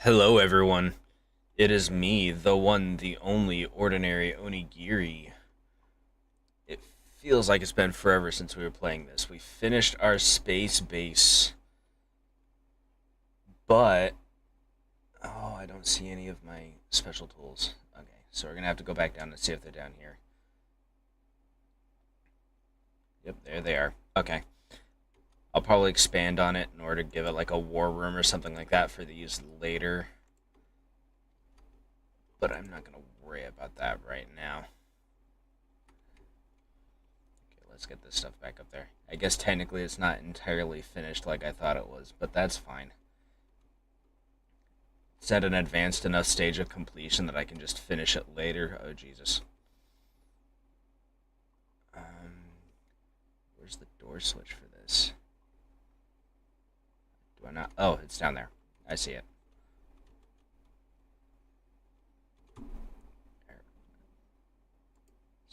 Hello, everyone. It is me, the one, the only, ordinary Onigiri. It feels like it's been forever since we were playing this. We finished our space base, but I don't see any of my special tools. Okay, so we're gonna have to go back down and see if they're down here. Yep, there they are. Okay, I'll probably expand on it in order to give it like a war room or something like that for these later. But I'm not gonna worry about that right now. Let's get this stuff back up there. I guess technically it's not entirely finished like I thought it was, but that's fine. It's at an advanced enough stage of completion that I can just finish it later. Oh, Jesus. Where's the door switch for this? Do I not? Oh, it's down there. I see it.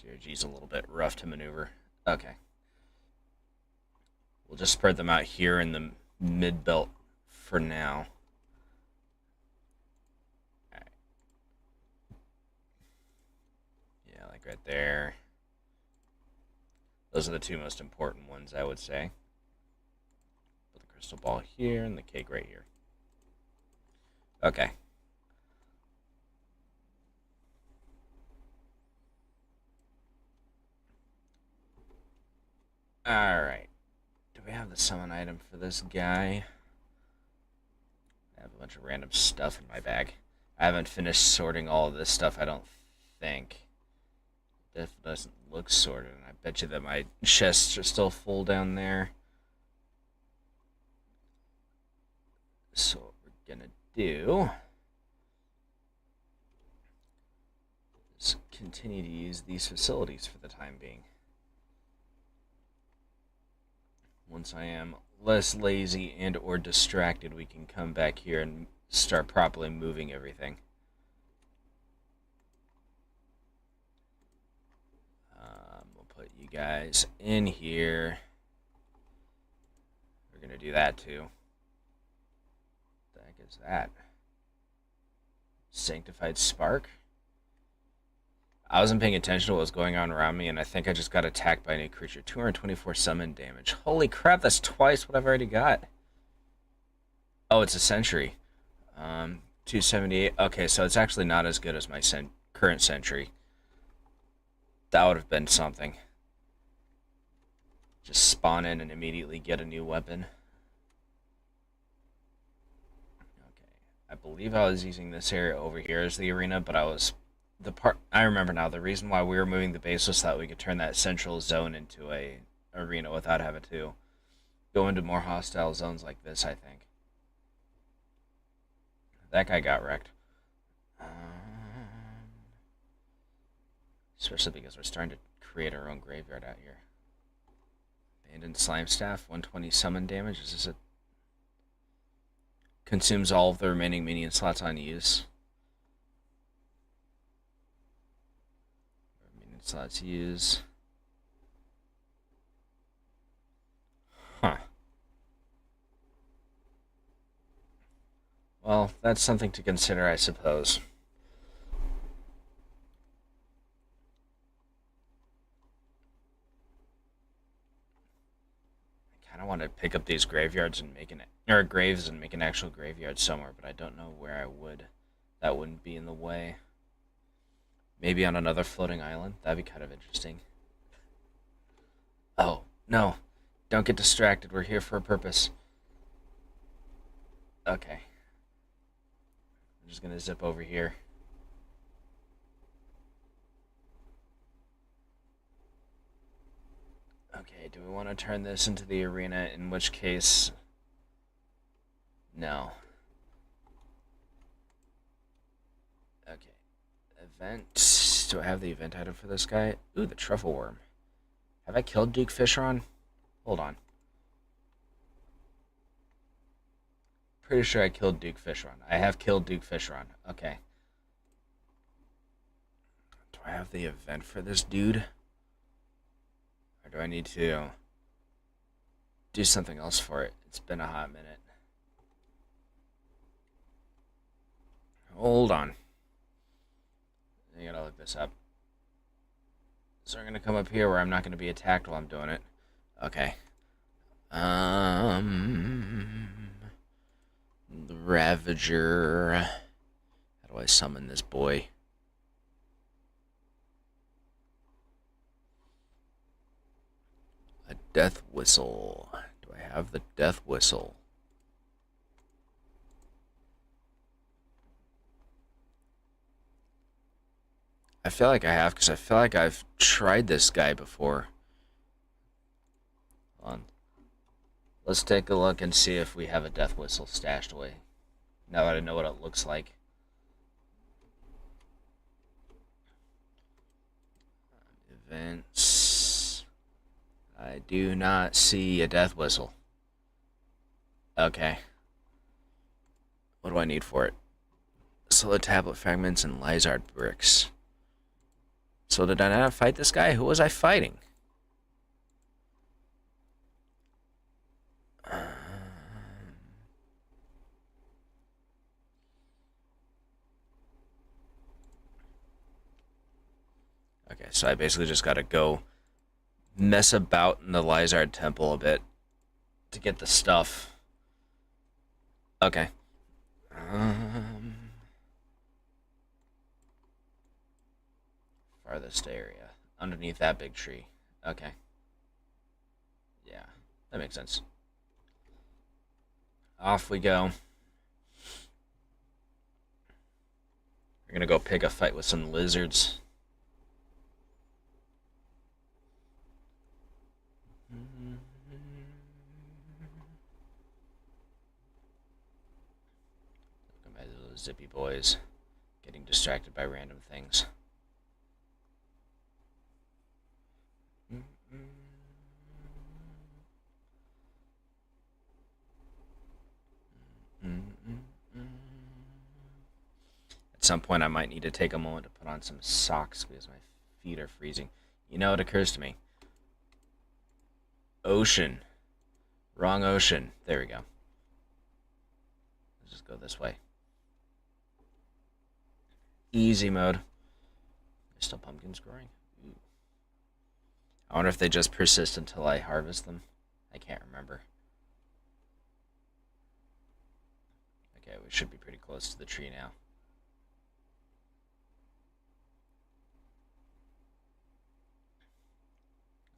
CRG's a little bit rough to maneuver. Okay. We'll just spread them out here in the mid-belt for now. Alright. Yeah, like right there. Those are the two most important ones, I would say. Put the crystal ball here and the cake right here. Okay. Alright. Do we have the summon item for this guy? I have a bunch of random stuff in my bag. I haven't finished sorting all of this stuff, I don't think. It doesn't look sorted, and I bet you that my chests are still full down there. So what we're gonna do is continue to use these facilities for the time being. Once I am less lazy and or distracted, we can come back here and start properly moving everything. We'll put you guys in here. We're gonna do that too. What the heck is that? Sanctified Spark? I wasn't paying attention to what was going on around me, and I think I just got attacked by a new creature. 224 summon damage. Holy crap, that's twice what I've already got. Oh, it's a sentry. 278. Okay, so it's actually not as good as my current sentry. That would have been something. Just spawn in and immediately get a new weapon. Okay, I believe I was using this area over here as the arena, but I remember now, the reason why we were moving the base was so that we could turn that central zone into a arena without having to go into more hostile zones like this, I think. That guy got wrecked. Especially because we're starting to create our own graveyard out here. Abandoned Slime Staff, 120 summon damage. Is this it? Consumes all of the remaining minion slots on use. Slots use. Huh. Well, that's something to consider, I suppose. I kind of want to pick up these graveyards and graves and make an actual graveyard somewhere, but I don't know where I would. That wouldn't be in the way. Maybe on another floating island? That'd be kind of interesting. Oh, no. Don't get distracted. We're here for a purpose. Okay. I'm just gonna zip over here. Okay, do we want to turn this into the arena? In which case... No. Okay. Event. Do I have the event item for this guy? Ooh, the truffle worm. Have I killed Duke Fishron? Hold on. Pretty sure I killed Duke Fishron. I have killed Duke Fishron. Okay. Do I have the event for this dude? Or do I need to do something else for it? It's been a hot minute. Hold on. I gotta look this up. So I'm gonna come up here where I'm not gonna be attacked while I'm doing it. Okay. The Ravager. How do I summon this boy? A death whistle. Do I have the death whistle? I feel like I have, because I feel like I've tried this guy before. Hold on. Let's take a look and see if we have a death whistle stashed away. Now that I know what it looks like. Events. I do not see a death whistle. Okay. What do I need for it? Solar tablet fragments and Lizard bricks. So did I not fight this guy? Who was I fighting? Okay, so I basically just gotta go mess about in the Lizard Temple a bit to get the stuff. Okay. Farthest area. Underneath that big tree. Okay. Yeah, that makes sense. Off we go. We're gonna go pick a fight with some lizards. Look at my little zippy boys getting distracted by random things. At some point, I might need to take a moment to put on some socks because my feet are freezing. You know, it occurs to me. Ocean. Wrong ocean. There we go. Let's just go this way. Easy mode. There's still pumpkins growing. Ooh. I wonder if they just persist until I harvest them. I can't remember. Okay, we should be pretty close to the tree now.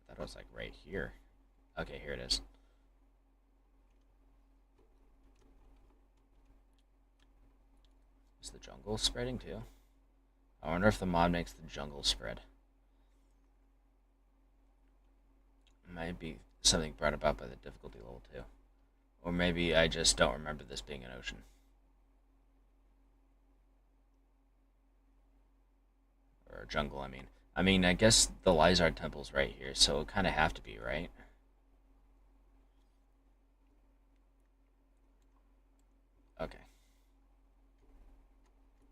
I thought it was like right here. Okay, here it is. Is the jungle spreading too? I wonder if the mod makes the jungle spread. Might be something brought about by the difficulty level too. Or maybe I just don't remember this being an ocean. Or a jungle, I mean. I guess the Lizard Temple's right here, so it kind of have to be, right? Okay.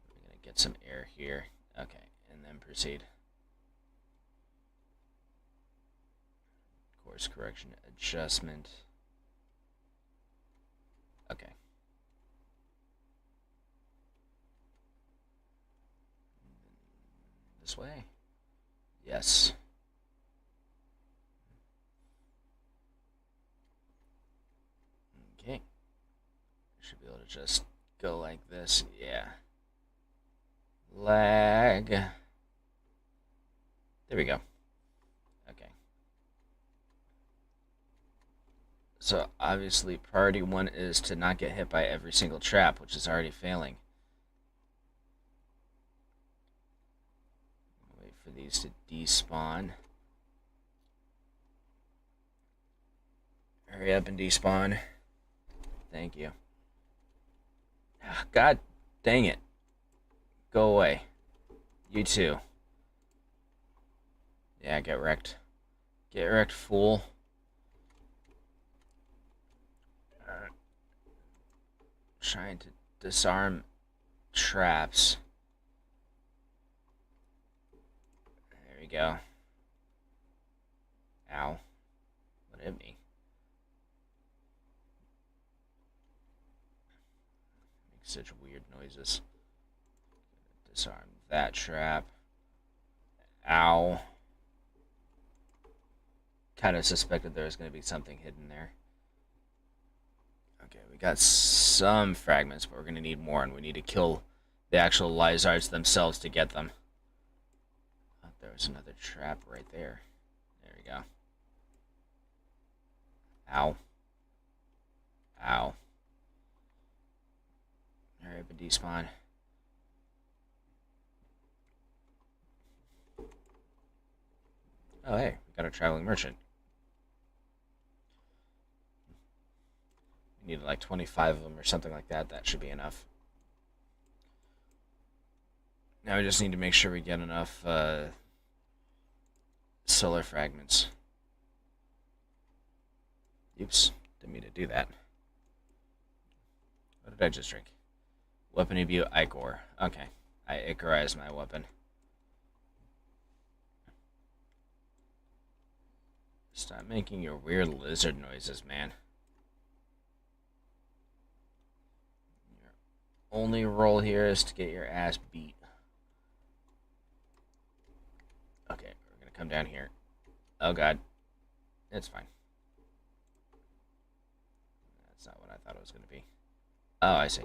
We're gonna get some air here. Okay, and then proceed. Course correction adjustment. Okay. This way? Yes. Okay. Should be able to just go like this. Yeah. Lag. There we go. Okay. So obviously priority 1 is to not get hit by every single trap, which is already failing. Wait for these to despawn. Hurry up and despawn. Thank you. God dang it. Go away. You too. Yeah, get wrecked. Get wrecked, fool. Trying to disarm traps. There we go. Ow. What hit me? Makes such weird noises. Disarm that trap. Ow. Kind of suspected there was going to be something hidden there. Okay, we got some fragments, but we're going to need more, and we need to kill the actual lizards themselves to get them. Oh, there was another trap right there. There we go. Ow. Ow. Alright, but despawn. Oh, hey, we got a traveling merchant. We needed like 25 of them or something like that. That should be enough. Now we just need to make sure we get enough solar fragments. Oops, didn't mean to do that. What did I just drink? Weapon Ibu Ichor. Okay, I Ichorized my weapon. Stop making your weird lizard noises, man. Your only role here is to get your ass beat. Okay, we're gonna come down here. Oh god. It's fine. That's not what I thought it was gonna be. Oh, I see.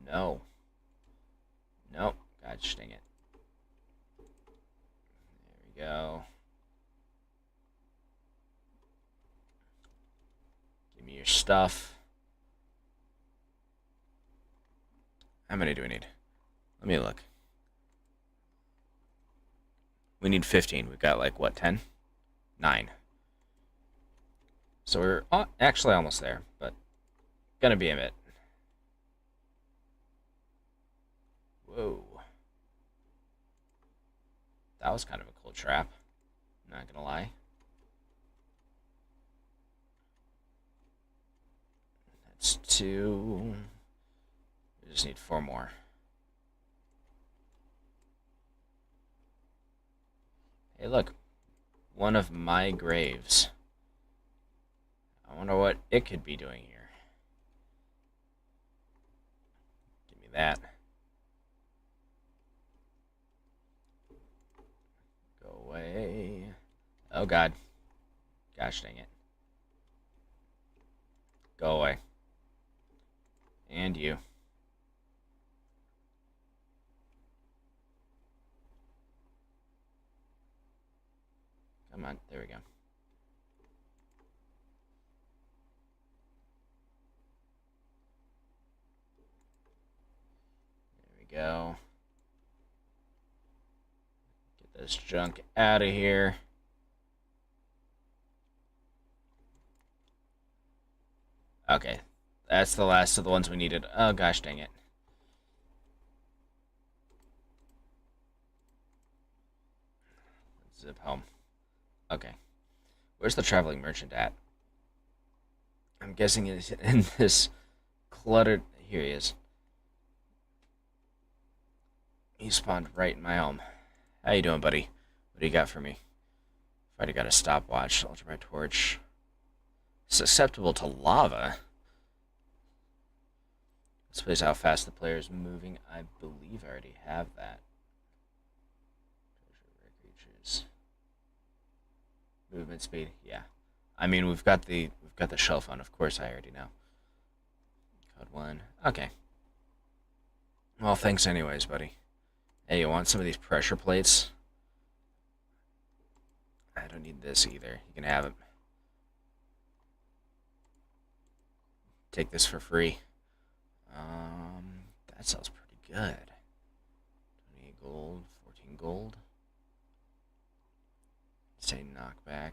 No. Nope. God dang it. There we go. Give me your stuff. How many do we need? Let me look. We need 15. We've got like, what, 10? 9. So we're actually almost there, but gonna be a bit. Whoa. That was kind of a cool trap. Not gonna lie. That's 2. We just need 4 more. Hey, look. One of my graves. I wonder what it could be doing here. Give me that. Go away. Oh, God. Gosh dang it. Go away. And you. Come on. There we go. There we go. Get this junk out of here. Okay. That's the last of the ones we needed. Oh, gosh dang it. Zip home. Okay. Where's the traveling merchant at? I'm guessing he's in this cluttered... Here he is. He spawned right in my home. How you doing, buddy? What do you got for me? I've already got a stopwatch. Alter my torch. Susceptible to lava. Displays how fast the player is moving. I believe I already have that. Treasure, rare creatures. Movement speed, yeah. I mean, we've got the shell phone. Of course, I already know. Code 1. Okay. Well, thanks anyways, buddy. Hey, you want some of these pressure plates? I don't need this either. You can have it. Take this for free. That sells pretty good. 28 gold, 14 gold. Say knockback.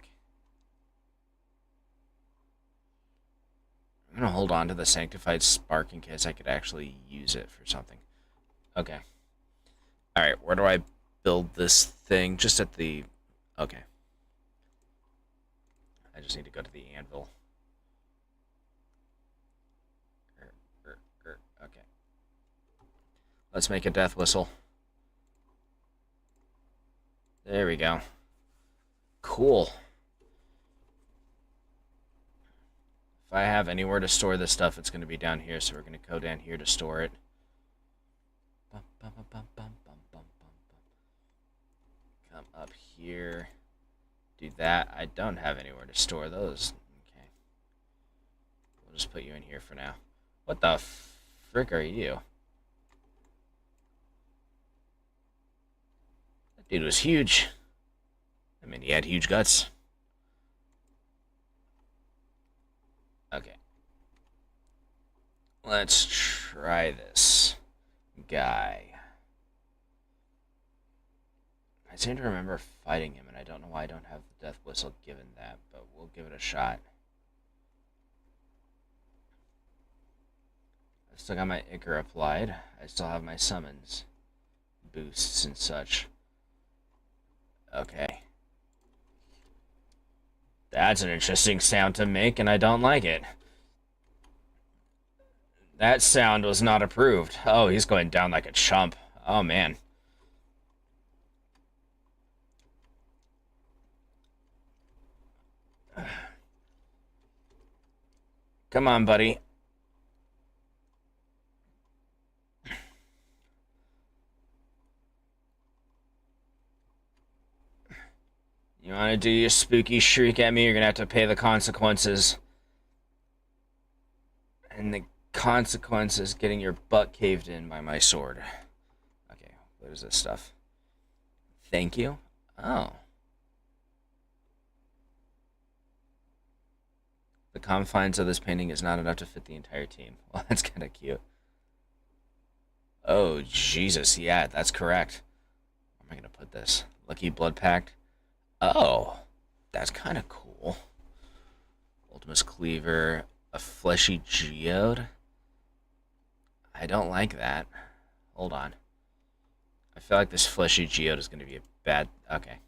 I'm gonna hold on to the sanctified spark in case I could actually use it for something. Okay. Alright, where do I build this thing? Just at the... Okay. I just need to go to the anvil. Okay. Let's make a death whistle. There we go. Cool. If I have anywhere to store this stuff, it's going to be down here, so we're going to go down here to store it. here. Do that. I don't have anywhere to store those. Okay. We'll just put you in here for now. What the frick are you? That dude was huge. I mean, he had huge guts. Okay. Let's try this guy. I seem to remember fighting him, and I don't know why I don't have the death whistle given that, but we'll give it a shot. I've still got my Ichor applied. I still have my summons boosts and such. Okay. That's an interesting sound to make, and I don't like it. That sound was not approved. Oh, he's going down like a chump. Oh, man. Come on, buddy. You want to do your spooky shriek at me? You're going to have to pay the consequences. And the consequence is getting your butt caved in by my sword. Okay, what is this stuff? Thank you. Oh. The confines of this painting is not enough to fit the entire team. Well, that's kind of cute. Oh, Jesus. Yeah, that's correct. Where am I going to put this? Lucky Blood Pact. Oh, that's kind of cool. Ultimus Cleaver. A fleshy geode? I don't like that. Hold on. I feel like this fleshy geode is going to be a bad... Okay.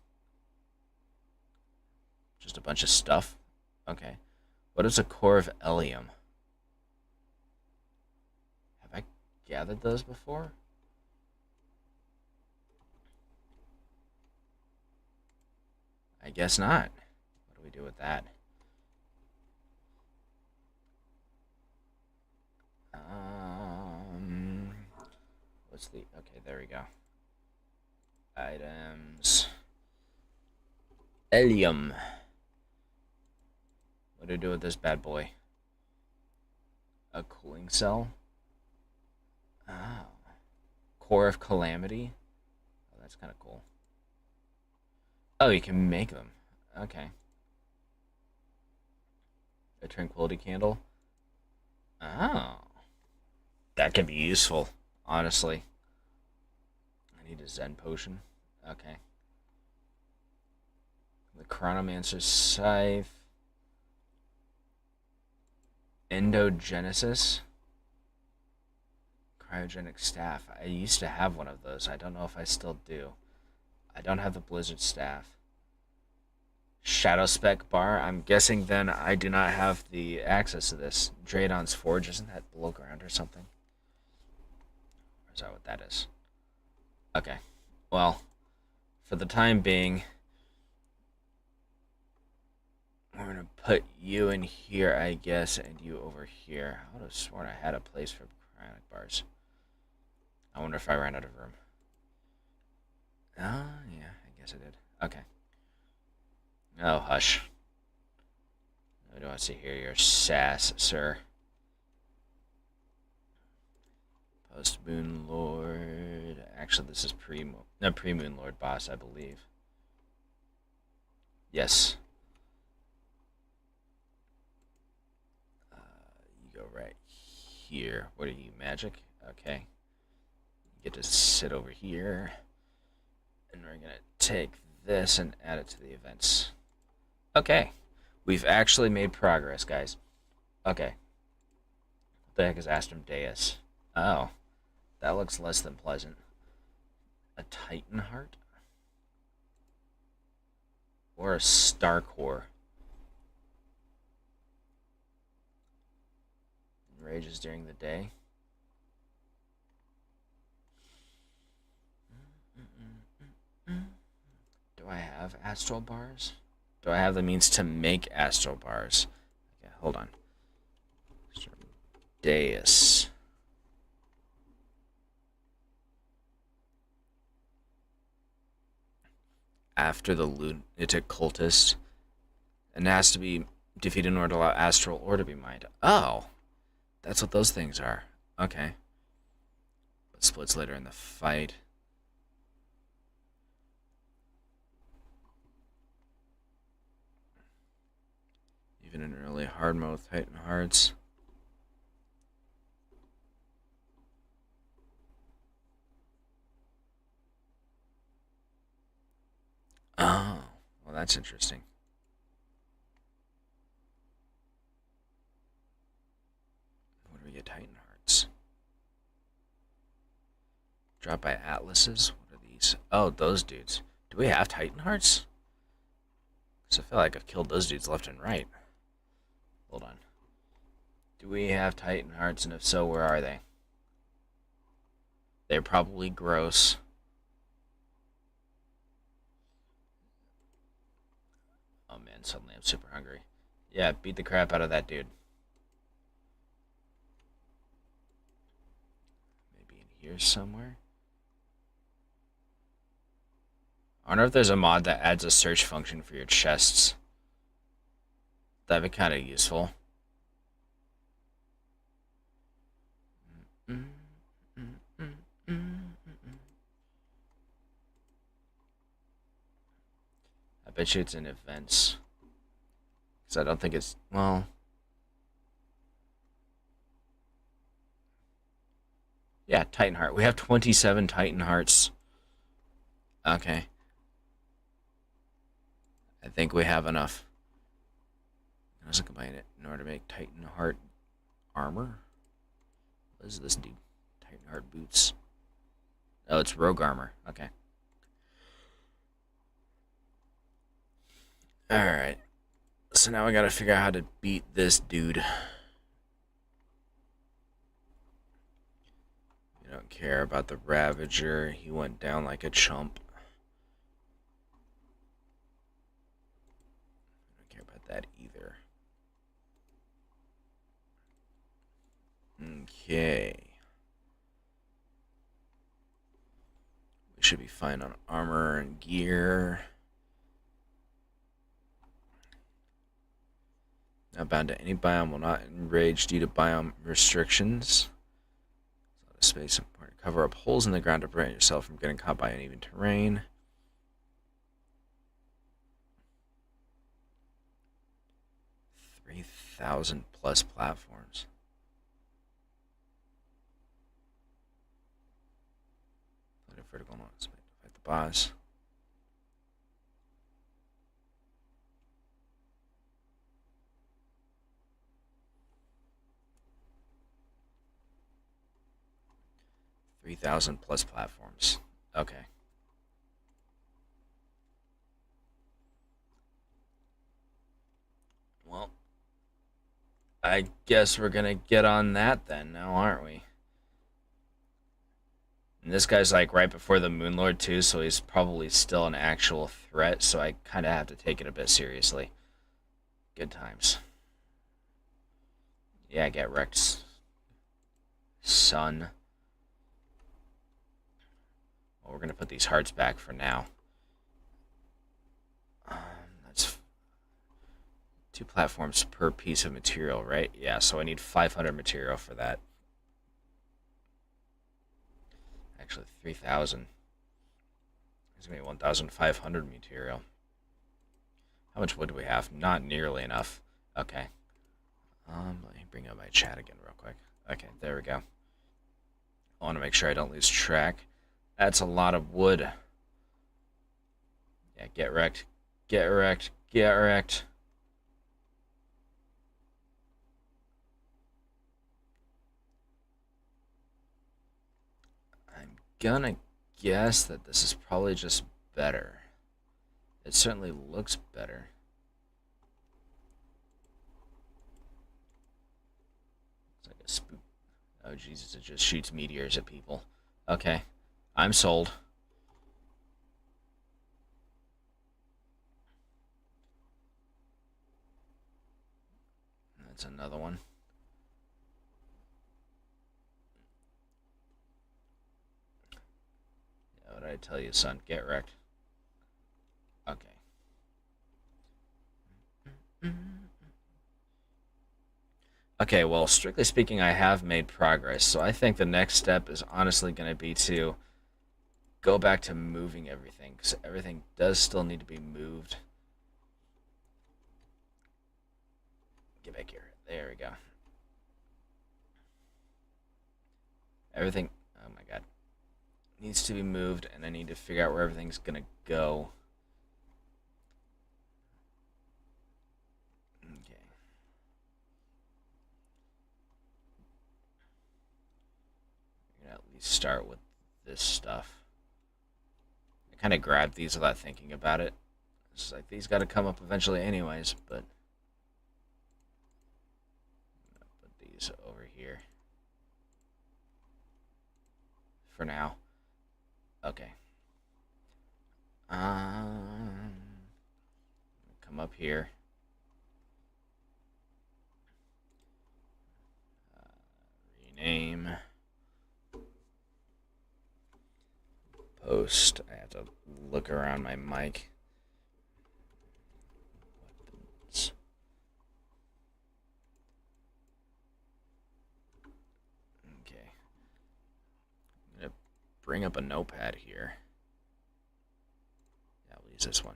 Just a bunch of stuff? Okay. What is a core of Helium? Have I gathered those before? I guess not. What do we do with that? What's the... Okay, there we go. Items. Helium. What do we do with this bad boy? A cooling cell? Oh. Core of Calamity? Oh, that's kind of cool. Oh, you can make them. Okay. A Tranquility Candle? Oh. That could be useful, honestly. I need a Zen Potion. Okay. The Chronomancer's Scythe. Endogenesis. Cryogenic Staff. I used to have one of those. I don't know if I still do. I don't have the Blizzard Staff. Shadow Spec Bar. I'm guessing then I do not have the access to this. Draydon's Forge. Isn't that below ground or something? Or is that what that is? Okay. Well, for the time being, we're going to put you in here, I guess, and you over here. I would have sworn I had a place for cryonic bars. I wonder if I ran out of room. Oh, yeah, I guess I did. Okay. Oh, hush. I don't want to hear your sass, sir. Post-Moon Lord. Actually, this is pre-Moon Lord boss, I believe. Yes. You go right here. What are you, magic? Okay. You get to sit over here. And we're going to take this and add it to the events. Okay. We've actually made progress, guys. Okay. What the heck is Astrum Deus? Oh. That looks less than pleasant. A Titan Heart? Or a Star Core? Rages during the day. Do I have astral bars? Do I have the means to make astral bars? Okay, hold on. Deus. after the lunatic cultist, and it has to be defeated in order to allow astral ore to be mined. Oh, that's what those things are. Okay. But splits later in the fight. Even in early hard mode with Titan Hearts. Oh, well, that's interesting. Where do we get Titan Hearts? Dropped by Atlases? What are these? Oh, those dudes. Do we have Titan Hearts? Because I feel like I've killed those dudes left and right. Hold on. Do we have Titan Hearts, and if so, where are they? They're probably gross. Oh man, suddenly I'm super hungry. Yeah, beat the crap out of that dude. Maybe in here somewhere? I wonder if there's a mod that adds a search function for your chests. That'd be kind of useful. I bet you it's in events. Because I don't think it's, well... Yeah, Titan Heart. We have 27 Titan Hearts. Okay. I think we have enough. Let's combine it in order to make Titan Heart armor. What is this dude? Titan Heart boots. Oh, it's rogue armor. Okay. Alright. So now we gotta figure out how to beat this dude. We don't care about the Ravager. He went down like a chump. I don't care about that either. Okay. We should be fine on armor and gear. Not bound to any biome, will not enrage due to biome restrictions. A lot of space important. Cover up holes in the ground to prevent yourself from getting caught by uneven terrain. 3,000 plus platforms. Let it vertical noise. Fight the boss. $3,000 plus platforms. Okay. Well, I guess we're gonna get on that then now, aren't we? And this guy's like right before the Moonlord too, so he's probably still an actual threat, so I kind of have to take it a bit seriously. Good times. Yeah, get wrecked, son. Well, we're gonna put these hearts back for now. That's 2 platforms per piece of material, right? Yeah, so I need 500 material for that. Actually, 3,000. There's gonna be 1,500 material. How much wood do we have? Not nearly enough. Okay. Let me bring up my chat again real quick. Okay, there we go. I want to make sure I don't lose track. That's a lot of wood. Yeah, get wrecked. Get wrecked. Get wrecked. I'm gonna guess that this is probably just better. It certainly looks better. It's like a spook. Oh, Jesus, it just shoots meteors at people. Okay, I'm sold. That's another one. Yeah, what did I tell you, son? Get wrecked. Okay. Okay, well, strictly speaking, I have made progress. So I think the next step is honestly going to be to go back to moving everything, because everything does still need to be moved. Get back here. There we go. Everything, oh my god, needs to be moved, and I need to figure out where everything's going to go. Okay. I'm going to at least start with this stuff. I kind of grabbed these without thinking about it. It's like these got to come up eventually anyways, but put these over here for now. Okay. Come up here. Rename. Post. I have to look around my mic. Weapons. Okay. I'm going to bring up a notepad here. Yeah, I'll use this one.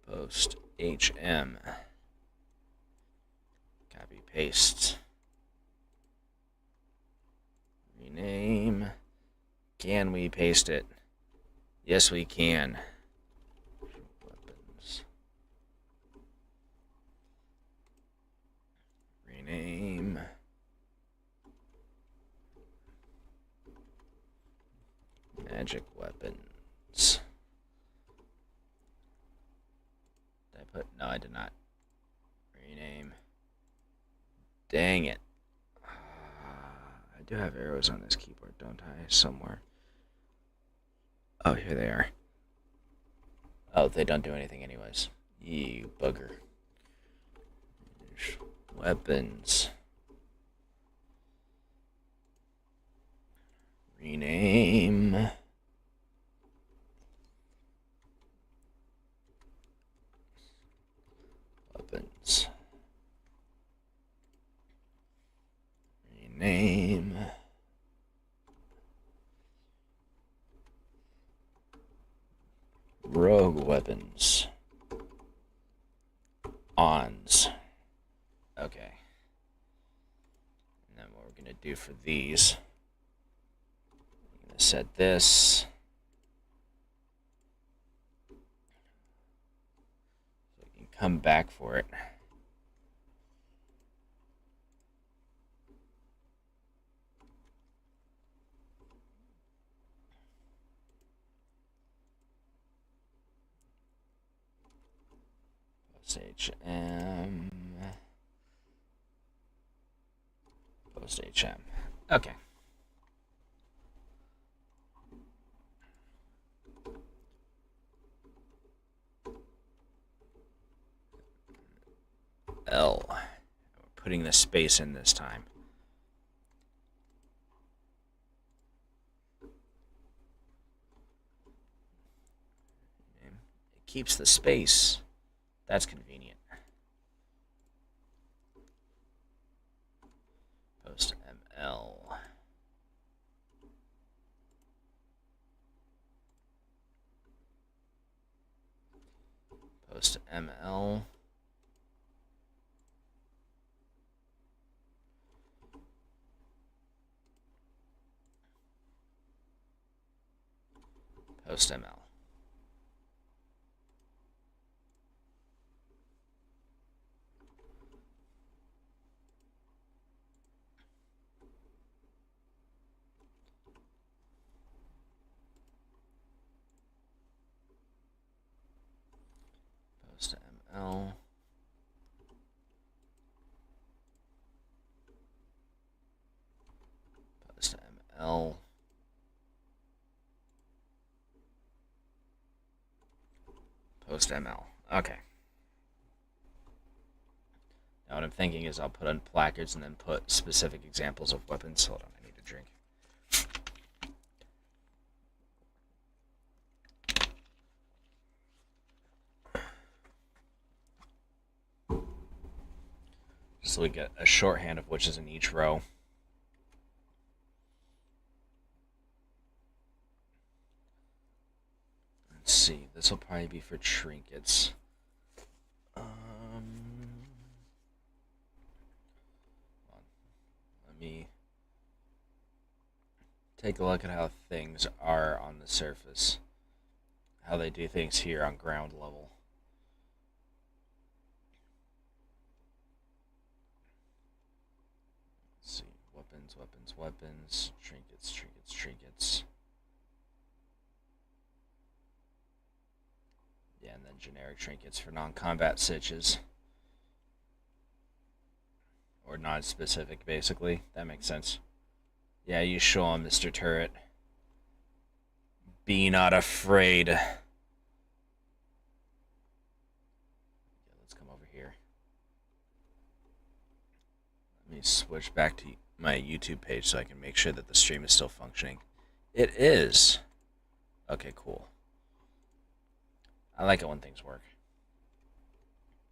Post HM. Copy paste. Rename. Can we paste it? Yes, we can. Weapons. Rename. Magic weapons. Did I put? No, I did not. Rename. Dang it. I do have arrows on this keyboard, don't I? Somewhere. Oh, here they are. Oh, they don't do anything anyways. You bugger. Weapons. Rename. Weapons. Rename. Rogue weapons. Ons. Okay. And then what we're going to do for these, I'm going to set this. So we can come back for it. HM. Post HM. Okay. L. We're putting the space in this time. It keeps the space. That's convenient. Post ML. Post ML. Post ML. Post ML. Post ML. Post ML. Okay. Now what I'm thinking is I'll put on placards and then put specific examples of weapons. Hold on, I need a drink. So we get a shorthand of witches in each row. Let's see. This will probably be for trinkets. Let me take a look at how things are on the surface. How they do things here on ground level. Let's see. Weapons, weapons, weapons. Trinkets, trinkets, trinkets. Yeah, and then generic trinkets for non-combat sitches. Or non-specific, basically. That makes sense. Yeah, you show him, Mr. Turret. Be not afraid. Yeah, let's come over here. Let me switch back to my YouTube page so I can make sure that the stream is still functioning. It is. Okay, cool. I like it when things work.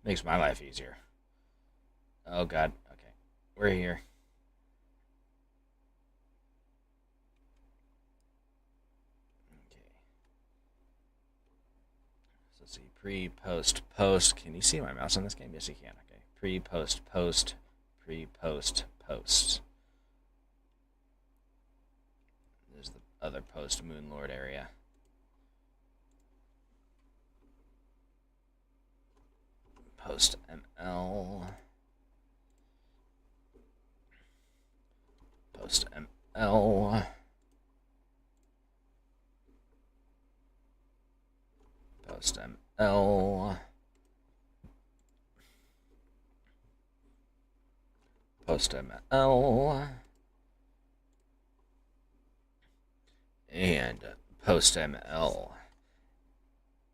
Makes my life easier. Oh, God. Okay. We're here. Okay. So let's see. Pre, post, post. Can you see my mouse on this game? Yes, you can. Okay. Pre, post, post. Pre, post, post. There's the other post Moon Lord area. Post ML. Post ML. Post ML. Post ML. And post ML.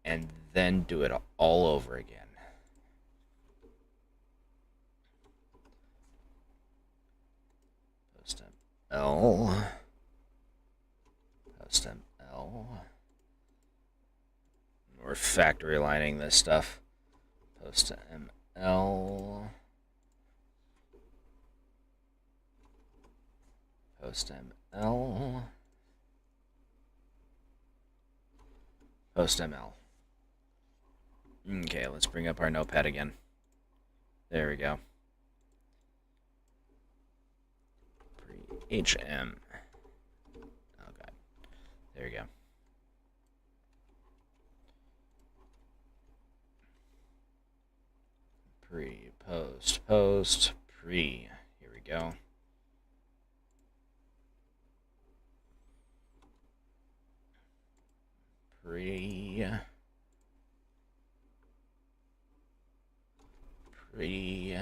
And then do it all over again. Post ML. Post ML. We're factory lining this stuff. Post ML. Post ML. Post ML. Okay, let's bring up our notepad again. There we go. HM. Oh, God. There we go. Pre, post, post, pre. Here we go. Pre. Pre.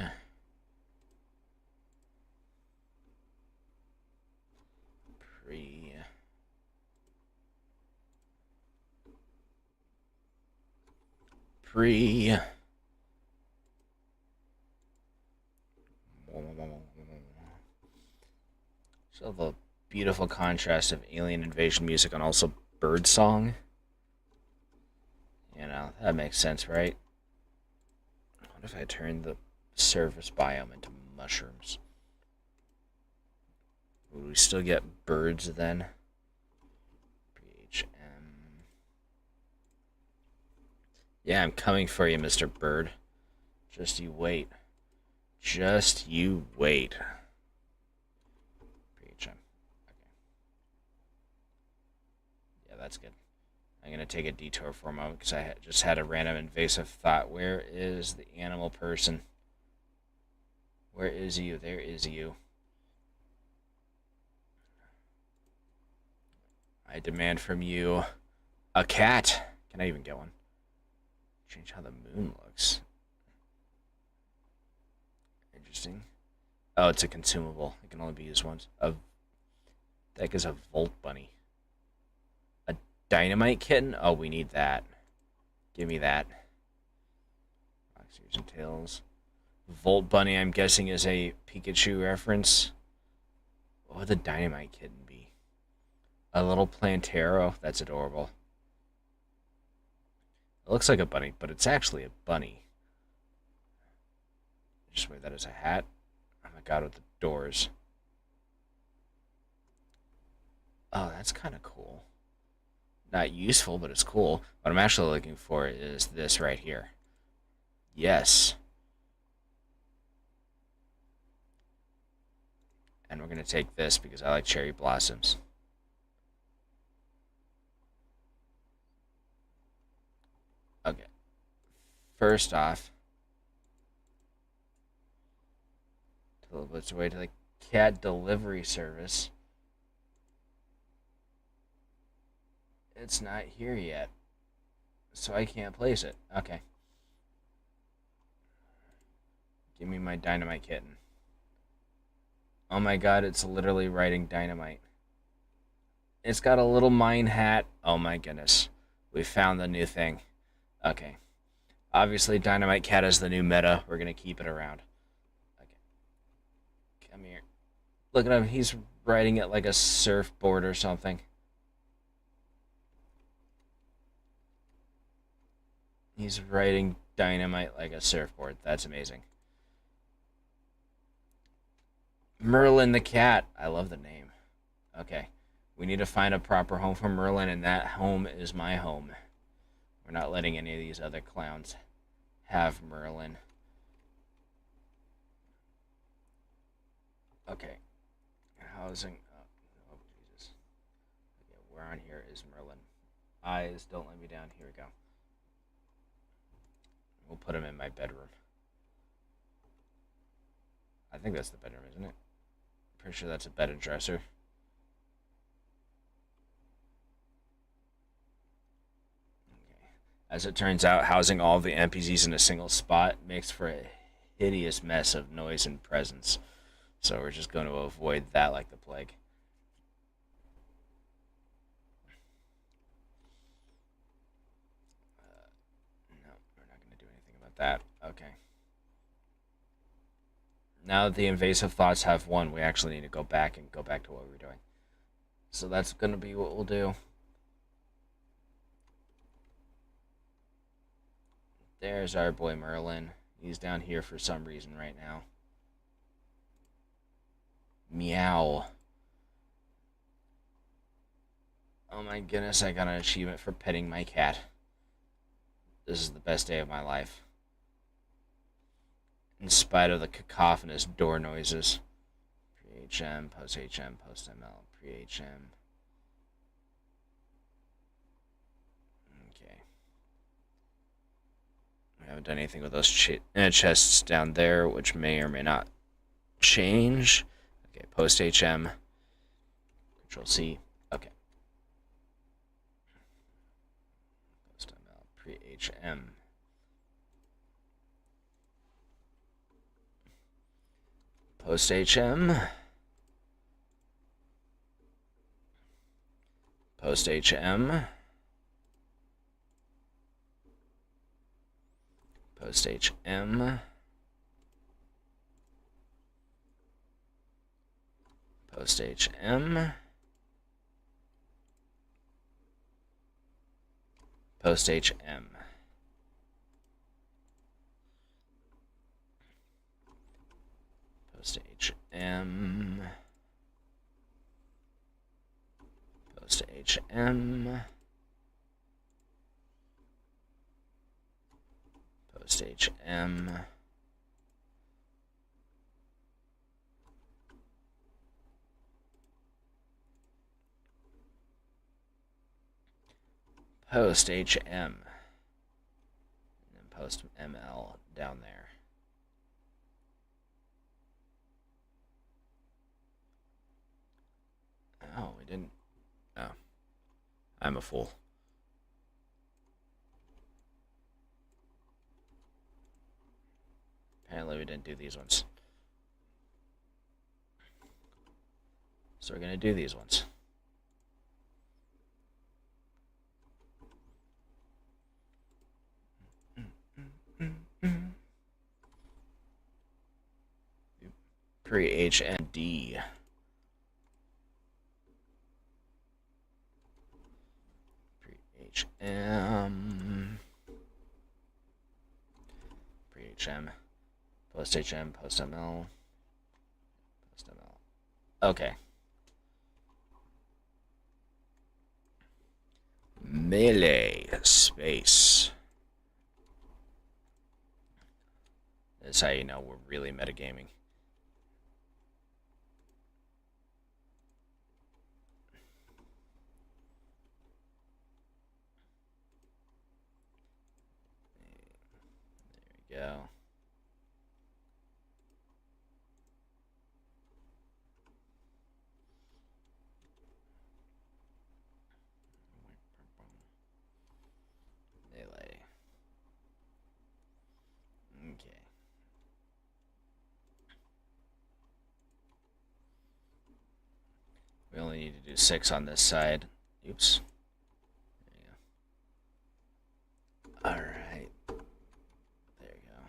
Pre. Pre. So the beautiful contrast of alien invasion music and also bird song. You know, that makes sense, right? What if I turn the surface biome into mushrooms? Would we still get birds then? BGM. Yeah, I'm coming for you, Mr. Bird. Just you wait. Just you wait. BGM. Okay. Yeah, that's good. I'm going to take a detour for a moment because I just had a random invasive thought. Where is the animal person? Where is you? There is you. I demand from you a cat. Can I even get one? Change how the moon looks. Interesting. Oh, it's a consumable. It can only be used once. The heck is a Volt Bunny? A Dynamite Kitten? Oh, we need that. Give me that. Fox ears and tails. Volt Bunny, I'm guessing, is a Pikachu reference. What would the Dynamite Kitten be? A little Plantero? That's adorable. It looks like a bunny, but it's actually a bunny. Just wear that as a hat. Oh my god, with the doors. Oh, that's kind of cool. Not useful, but it's cool. What I'm actually looking for is this right here. Yes. And we're going to take this because I like cherry blossoms. Okay. First off, let's wait to the cat delivery service. It's not here yet, so I can't place it. Okay. Give me my dynamite kitten. Oh my god, it's literally writing dynamite. It's got a little mine hat. Oh my goodness. We found the new thing. Okay. Obviously, Dynamite Cat is the new meta. We're going to keep it around. Okay. Come here. Look at him. He's riding it like a surfboard or something. He's riding dynamite like a surfboard. That's amazing. Merlin the cat. I love the name. Okay. We need to find a proper home for Merlin, and that home is my home. We're not letting any of these other clowns have Merlin. Okay. Housing. Oh, Jesus. Okay, where on here is Merlin? Eyes, don't let me down. Here we go. We'll put him in my bedroom. I think that's the bedroom, isn't it? Pretty sure that's a bed and dresser. Okay. As it turns out, housing all of the NPCs in a single spot makes for a hideous mess of noise and presence. So we're just going to avoid that like the plague. No, we're not going to do anything about that. Okay. Now that the invasive thoughts have won, we actually need to go back to what we were doing. So that's going to be what we'll do. There's our boy Merlin. He's down here for some reason right now. Meow. Oh my goodness, I got an achievement for petting my cat. This is the best day of my life. In spite of the cacophonous door noises. Pre-HM, post-HM, post-ML, pre-HM. Okay. We haven't done anything with those chests down there, which may or may not change. Okay, post-HM. Control-C. Okay. Post-ML, pre-HM. Post HM. Post HM. Post HM. Post HM. Post HM. Post HM. Post HM. Post HM. Post HM. And then post ML down there. Oh, we didn't. Oh. I'm a fool. Apparently we didn't do these ones. So we're going to do these ones. Pre-HMD. Pre-HM. Pre-HM. Post-HM. Post-ML. Okay. Melee space. That's how you know we're really metagaming. There we go. Melee. Okay. We only need to do 6 on this side. Oops. There you go. Alright. There you go.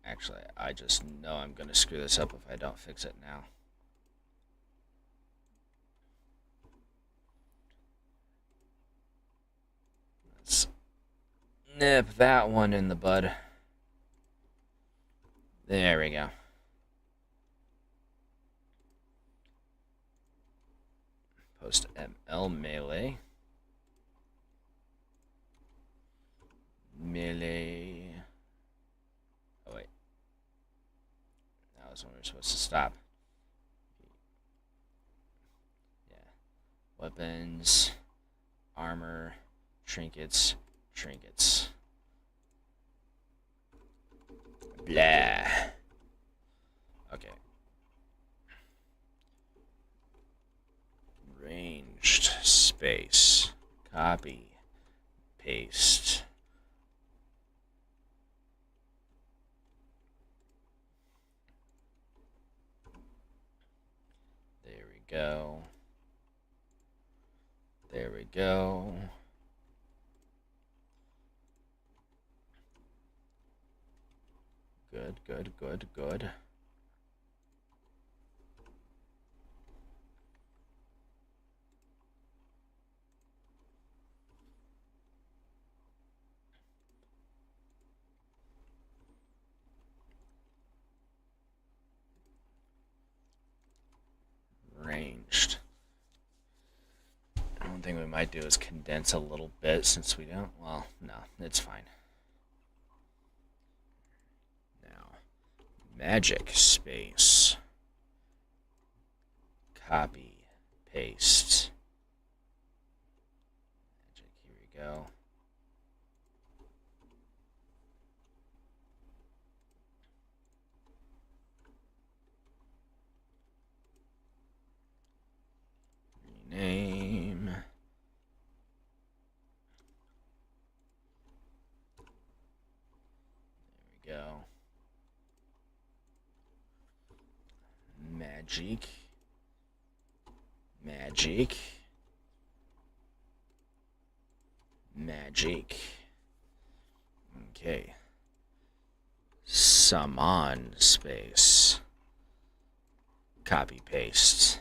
Actually, I just know I'm going to screw this up if I don't fix it now. Let's nip that one in the bud. There we go. Post ML melee. Melee. Oh, wait. That was when we were supposed to stop. Yeah. Weapons. Armor. Trinkets. Trinkets. Blah. Okay. Ranged space. Copy. Paste. There we go. There we go. Good, good, good, good. Ranged. One thing we might do is condense a little bit since we don't. Well, no, it's fine. Now, magic space. Copy, paste. Magic, here we go. Rename. There we go. Magic. Magic. Magic. Okay. Summon space. Copy paste.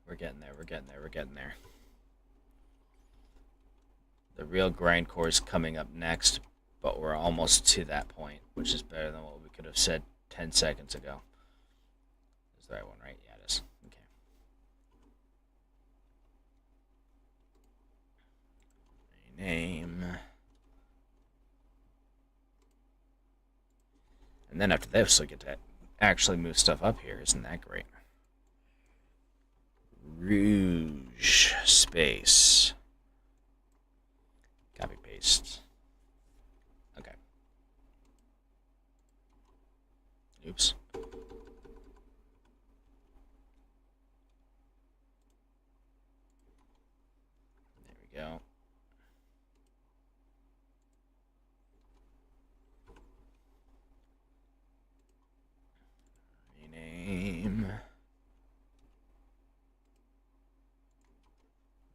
We're getting there, we're getting there, we're getting there. The real grindcore is coming up next, but we're almost to that point, which is better than what we could have said 10 seconds ago. Is the right one, right? Yeah, it is. Okay. Rename. And then after this, we get to actually move stuff up here. Isn't that great? Rouge space. Copy paste. Okay. Oops. There we go. Rename.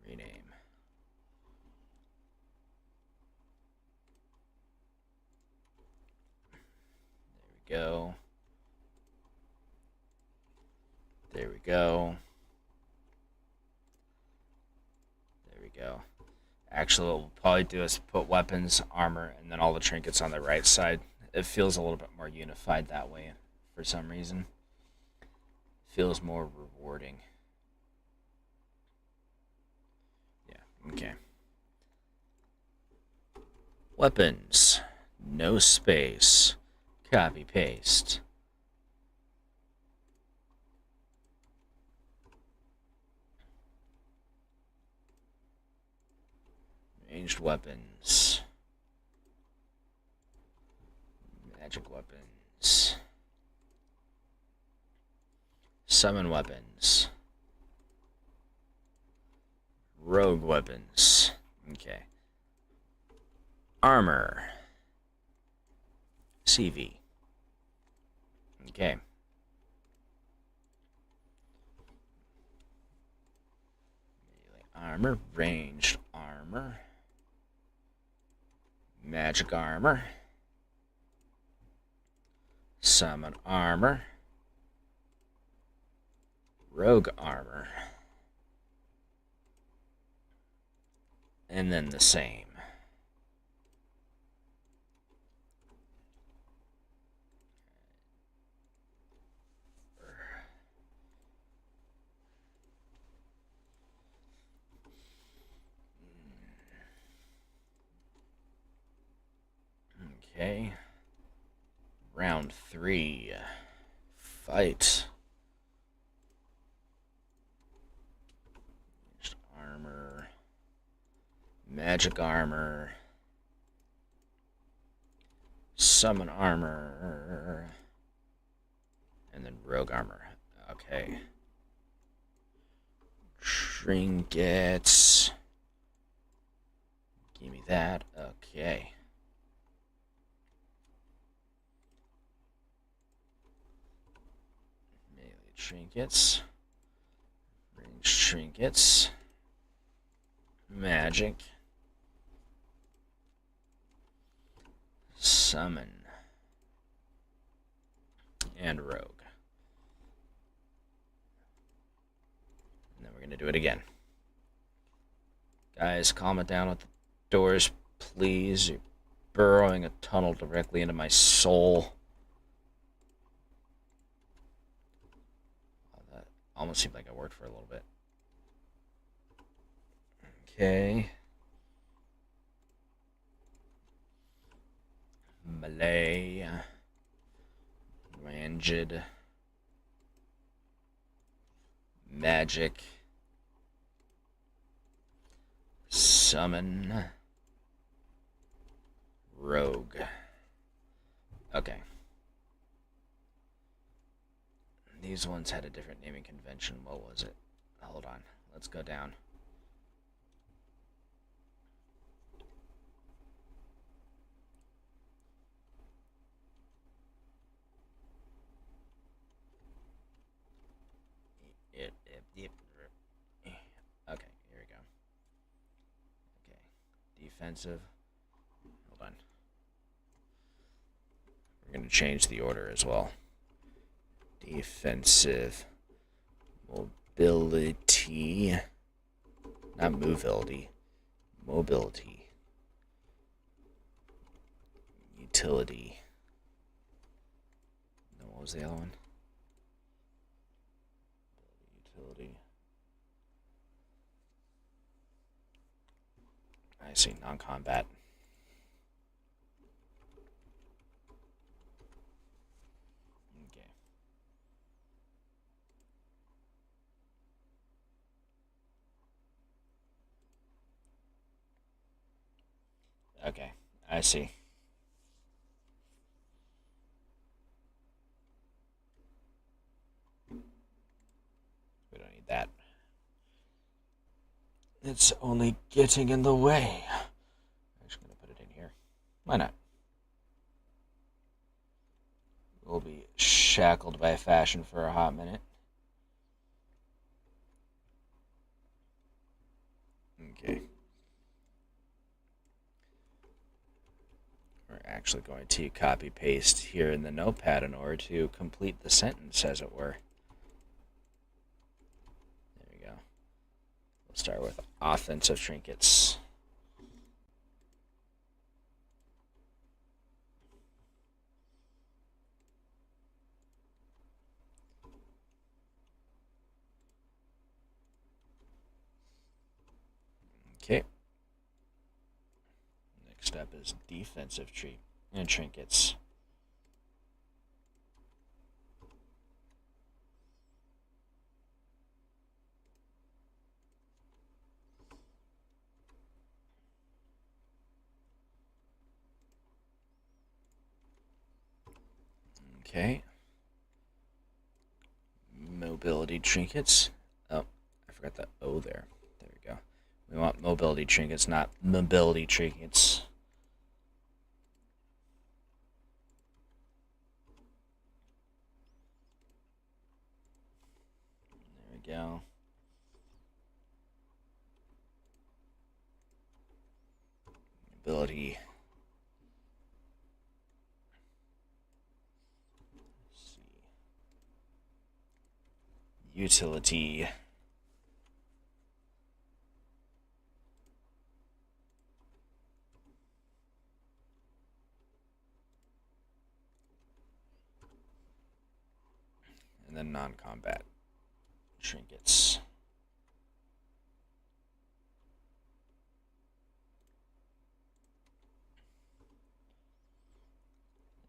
Rename. There we go. go. There we go. Actually, what we'll probably do is put weapons, armor, and then all the trinkets on the right side. It feels a little bit more unified that way for some reason. Feels more rewarding. Yeah, okay. Weapons. No space. Copy paste. Ranged weapons. Magic weapons. Summon weapons. Rogue weapons. Okay. Armor. CV. Okay. Armor. Ranged armor. Magic armor. Summon armor. Rogue armor. And then the same. Okay. Round 3. Fight. Armor. Magic armor. Summon armor. And then rogue armor. Okay. Trinkets. Give me that. Okay. Melee trinkets. Ranged trinkets. Magic. Summon. And rogue. And then we're going to do it again. Guys, calm it down with the doors, please. You're burrowing a tunnel directly into my soul. Oh, that almost seemed like it worked for a little bit. Okay. Malay. Ranged. Magic. Summon. Rogue. Okay. These ones had a different naming convention. What was it? Hold on. Let's go down. Okay, here we go. Okay, defensive. Hold on. We're going to change the order as well. Defensive. Mobility. Not mobility. Mobility. Utility. No, what was the other one? Utility. I see, non-combat. Okay. Okay, I see. We don't need that. It's only getting in the way. I'm just going to put it in here. Why not? We'll be shackled by fashion for a hot minute. Okay. We're actually going to copy paste here in the notepad in order to complete the sentence, as it were. Start with offensive trinkets. Okay. Next up is defensive trinkets. Okay. Mobility trinkets. Oh, I forgot the O there. There we go. We want mobility trinkets, not mobility trinkets. There we go. Mobility. Let's see. Utility. And then non-combat trinkets.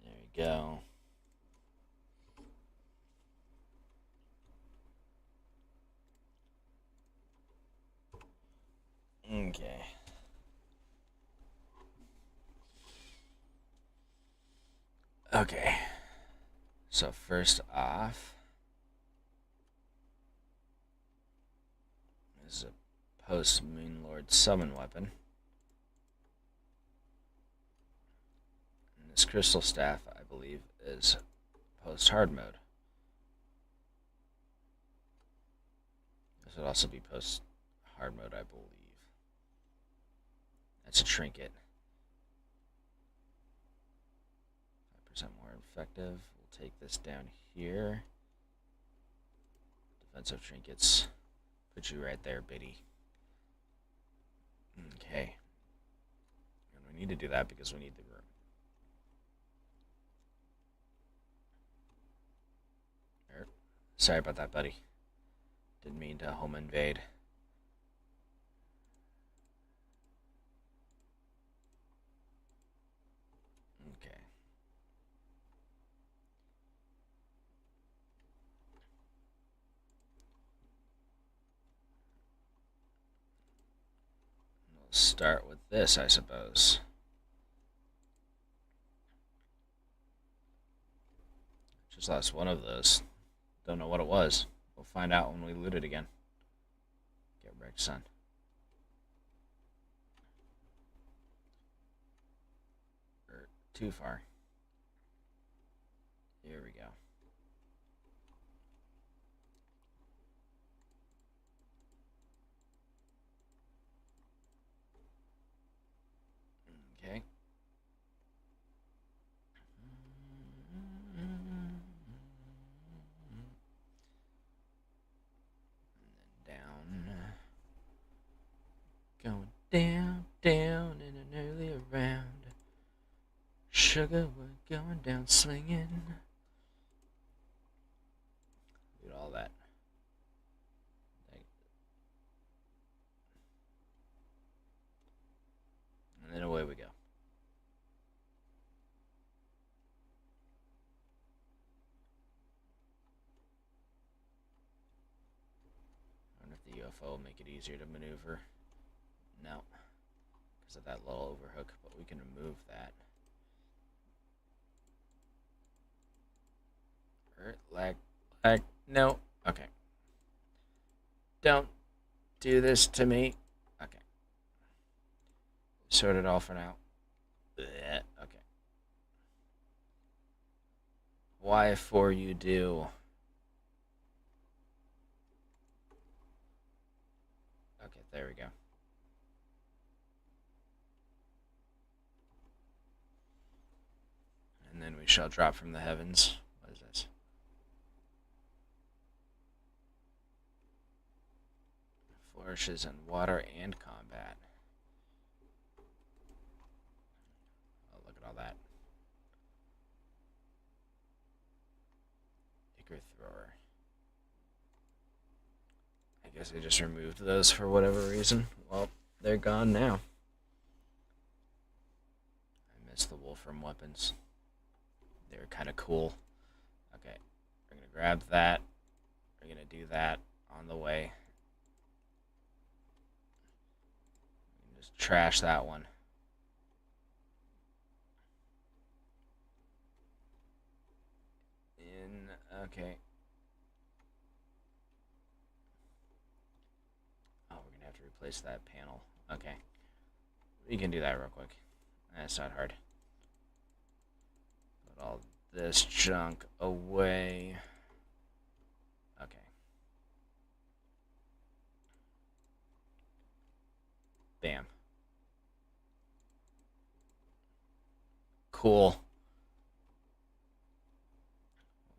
There we go. Okay. Okay. So first off is a post-Moonlord summon weapon. And this crystal staff, I believe, is post-hard mode. This would also be post-hard mode, I believe. That's a trinket. 5% more effective. We'll take this down here. Defensive trinkets. Put you right there, Biddy. Okay. And we need to do that because we need the room. Sorry about that, buddy. Didn't mean to home invade. Okay. We'll start with this, I suppose. Just lost one of those. Don't know what it was. We'll find out when we loot it again. Get wrecked, son. Too far. Here we go. Okay. Going down, down in an earlier round. Sugar, we're going down swinging. Look at all that. And then away we go. I wonder if the UFO will make it easier to maneuver. No. Because of that little overhook, but we can remove that. Lag. No. Okay. Don't do this to me. Okay. Sort it all for now. Okay. Why for you do? Okay, there we go. And then we shall drop from the heavens. What is this? Flourishes in water and combat. Oh, look at all that. Ichor Thrower. I guess I just removed those for whatever reason. Well, they're gone now. I miss the Wolfram weapons. They were kind of cool. Okay, we're going to grab that. We're going to do that on the way. Just trash that one. Okay. Oh, we're gonna have to replace that panel. Okay. We can do that real quick. That's not hard. Put all this junk away. Okay. Bam. Cool.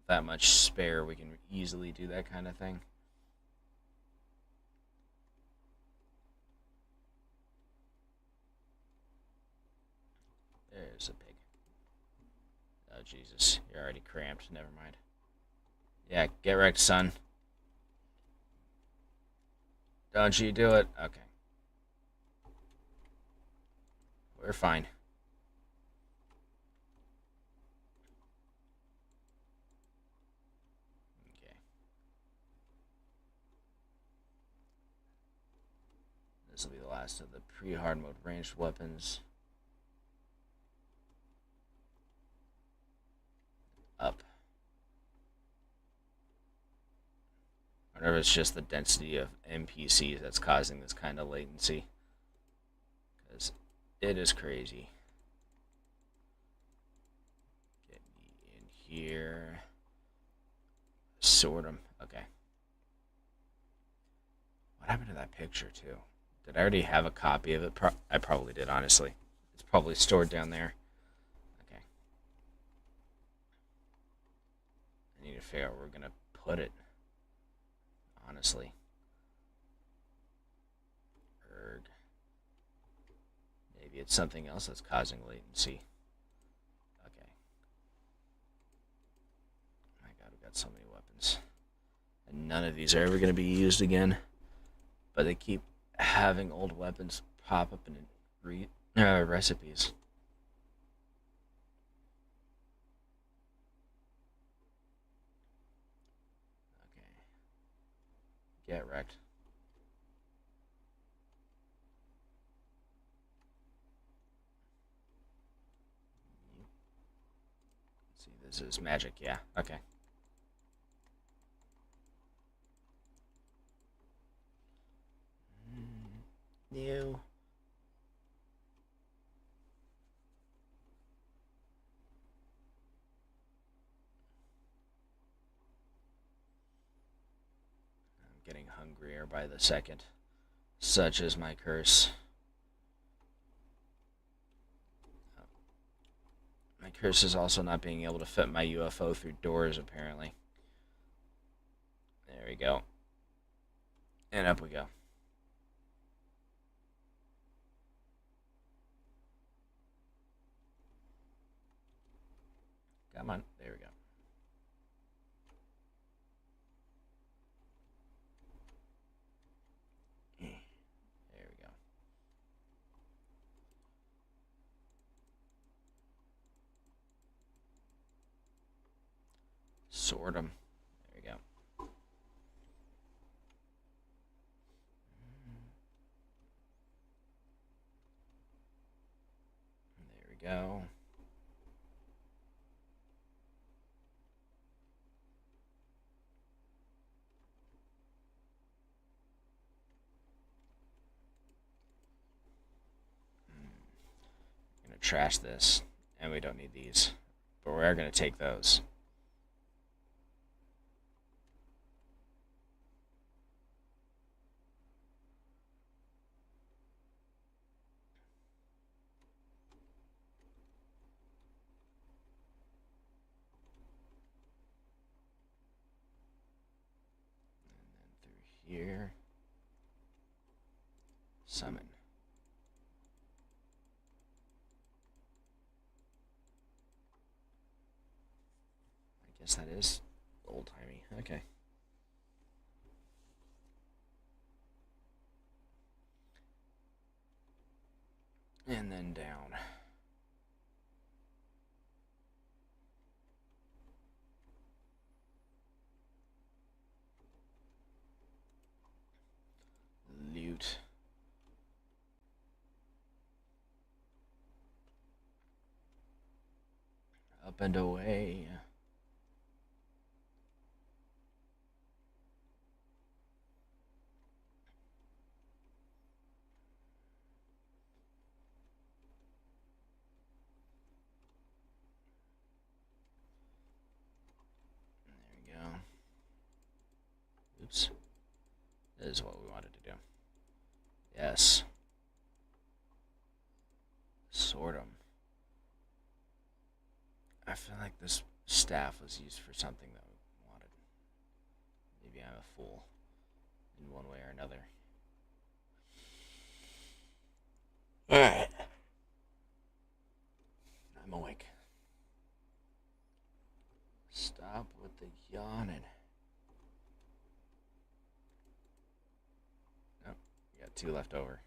That much spare, we can easily do that kind of thing. There's a pig. Oh, Jesus. You're already cramped. Never mind. Yeah, get wrecked, son. Don't you do it. Okay. We're fine. Okay. This will be the last of the pre-hard mode ranged weapons. Up. I wonder if it's just the density of NPCs that's causing this kind of latency. Because it is crazy. Get me in here. Sort them. Okay. What happened to that picture, too? Did I already have a copy of it? I probably did, honestly. It's probably stored down there. Okay. I need to figure out where we're going to put it. Honestly. Erg. Maybe it's something else that's causing latency. Okay. Oh my god, we've got so many weapons. And none of these are ever going to be used again. But they keep having old weapons pop up in recipes. Okay. Get wrecked. Let's see, this is magic, yeah. Okay. New. I'm getting hungrier by the second. Such is my curse. My curse is also not being able to fit my UFO through doors, apparently. There we go. And up we go. Come on. There we go. There we go. Sort them. There we go. There we go. I'm going to trash this. And we don't need these. But we are going to take those. Here. Summon. I guess that is old-timey. Okay. And then down. Loot. Up and away. There we go. Oops. This is what we wanted to do. Yes. Sort 'em. I feel like this staff was used for something that we wanted. Maybe I'm a fool in one way or another. Alright. I'm awake. Stop with the yawning. Nope. We got 2 left over.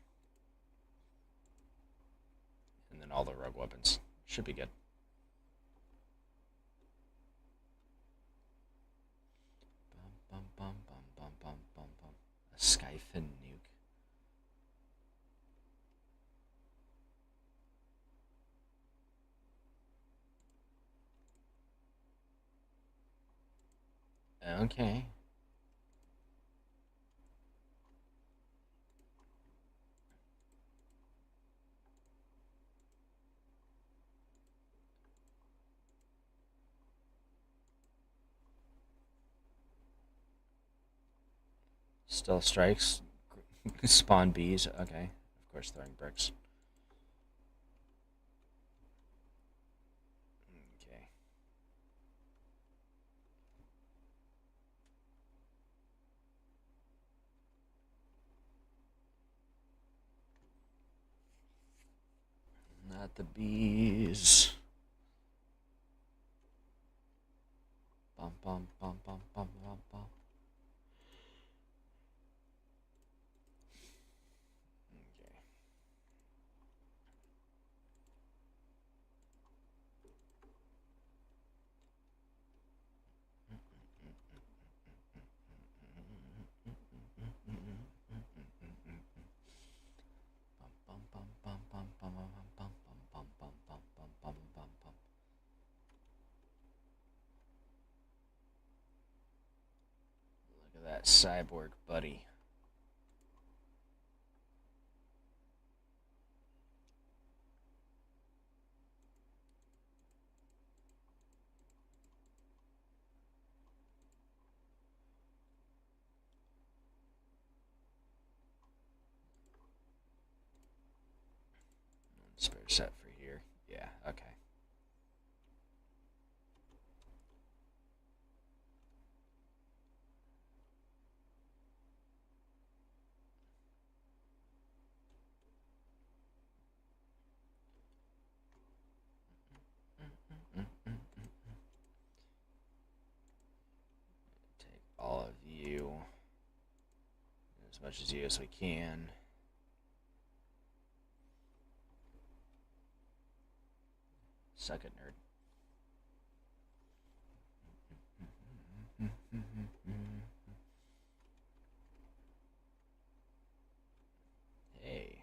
And then all the rogue weapons. Should be good. Bum, bum, bum, bum, bum, bum, bum. A Skyfin nuke. Okay. Still strikes. Spawn bees. Okay. Of course, throwing bricks. Okay. Not the bees. Bum, bum, bum, bum, bum, bum, bum. Okay. Look at that cyborg buddy. Spare set for here. Yeah, okay. Take all of you. As much as you as we can. Suck it, nerd. Hey.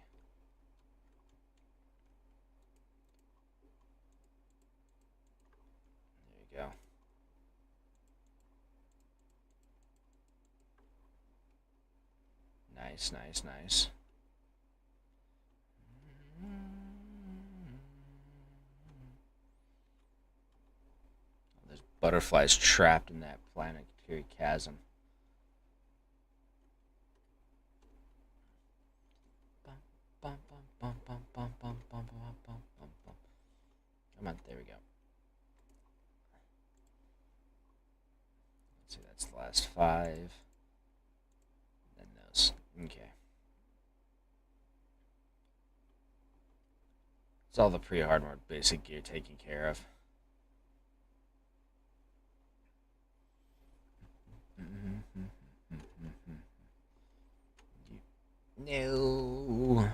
There you go. Nice, nice, nice. There's butterflies trapped in that planetary chasm. Come on, there we go. Let's see, that's the last 5. Then those. Okay. It's all the pre-hard mode basic gear taken care of. No.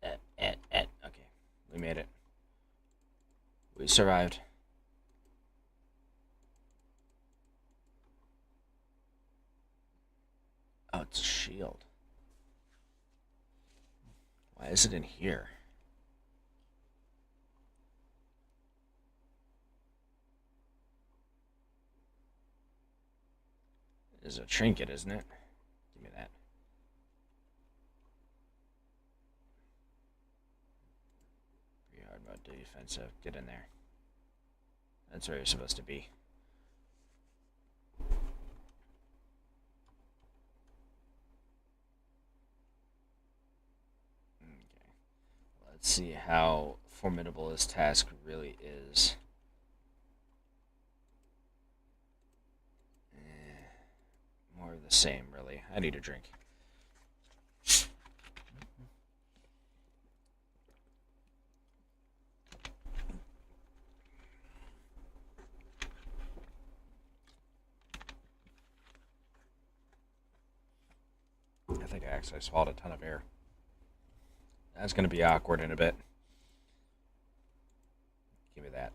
Okay. Okay. We made it. We survived. Oh, it's a shield. Why is it in here? It's a trinket, isn't it? Give me that. Pre-hard mode defensive. Get in there. That's where you're supposed to be. Okay. Let's see how formidable this task really is. More of the same, really. I need a drink. I think I actually swallowed a ton of air. That's going to be awkward in a bit. Give me that.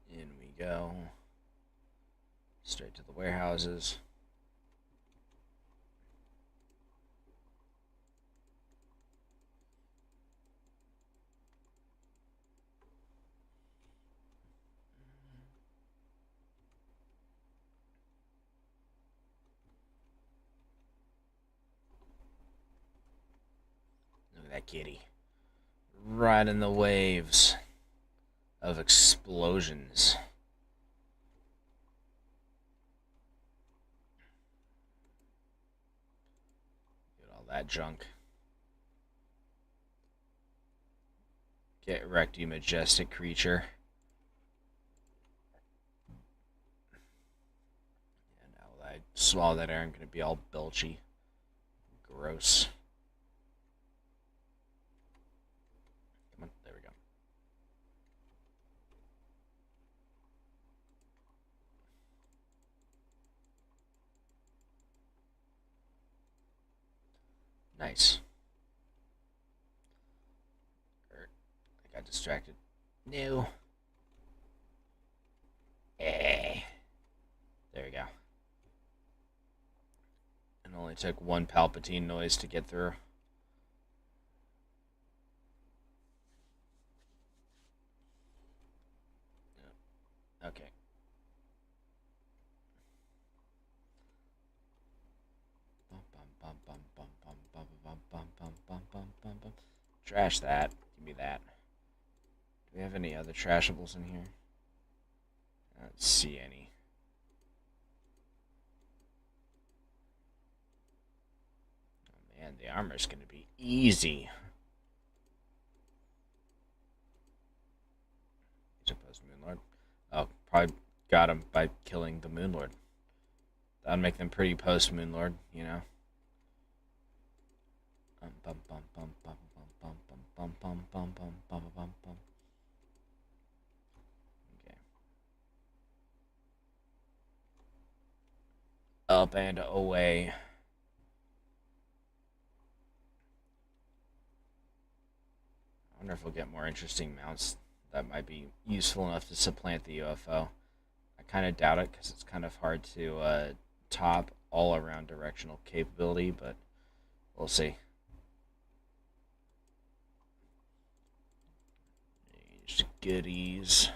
In we go. Straight to the warehouses. Look at that kitty. Riding the waves of explosions. Get all that junk. Get wrecked, you majestic creature. And now that I swallow that air, I'm going to be all belchy. Gross. Come on, there we go. Nice. I got distracted. No. There we go. It only took one Palpatine noise to get through. Okay. Trash that. Give me that. Do we have any other trashables in here? I don't see any. Oh man, the armor's gonna be easy. Suppose Moonlord. Oh, probably got him by killing the Moonlord. That'd make them pretty post Moonlord, you know. Okay. Up and away. I wonder if we'll get more interesting mounts that might be useful enough to supplant the UFO. I kind of doubt it because it's kind of hard to top all around directional capability, but we'll see. These goodies.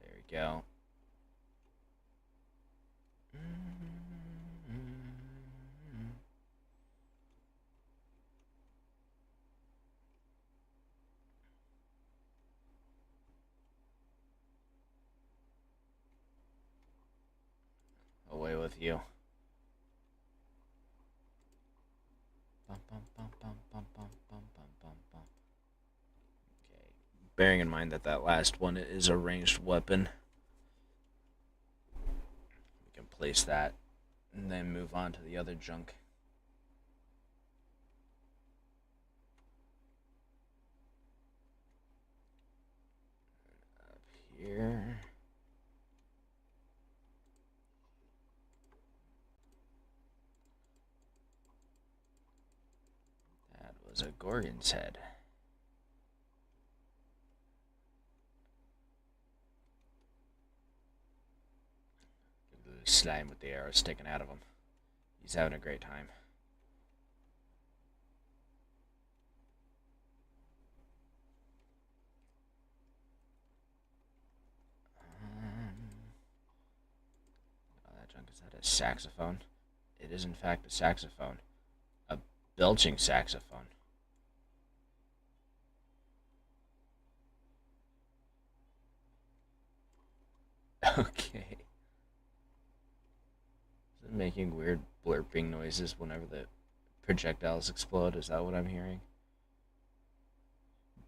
There we go. Away with you. Bearing in mind that that last one is a ranged weapon, we can place that and then move on to the other junk. Up here. That was a Gorgon's head. Slime with the arrow sticking out of him. He's having a great time. Oh, that junk, is that a saxophone? It is in fact a saxophone. A belching saxophone. Okay. Is it making weird blurping noises whenever the projectiles explode? Is that what I'm hearing?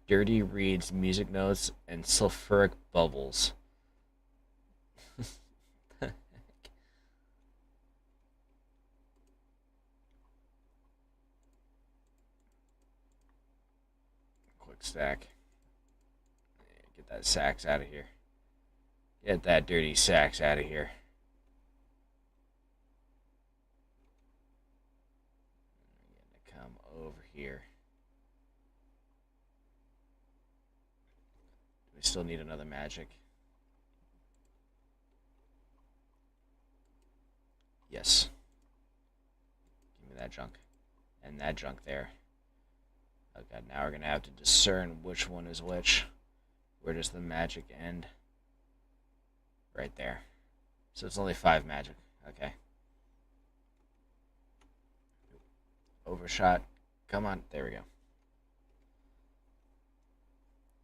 Dirty reeds, music notes, and sulfuric bubbles. Quick stack. Get that sax out of here. Get that dirty sax out of here. I'm gonna come over here. We still need another magic. Yes. Give me that junk. And that junk there. Oh god, now we're gonna have to discern which one is which. Where does the magic end? Right there. So it's only 5 magic. Okay. Overshot. Come on. There we go.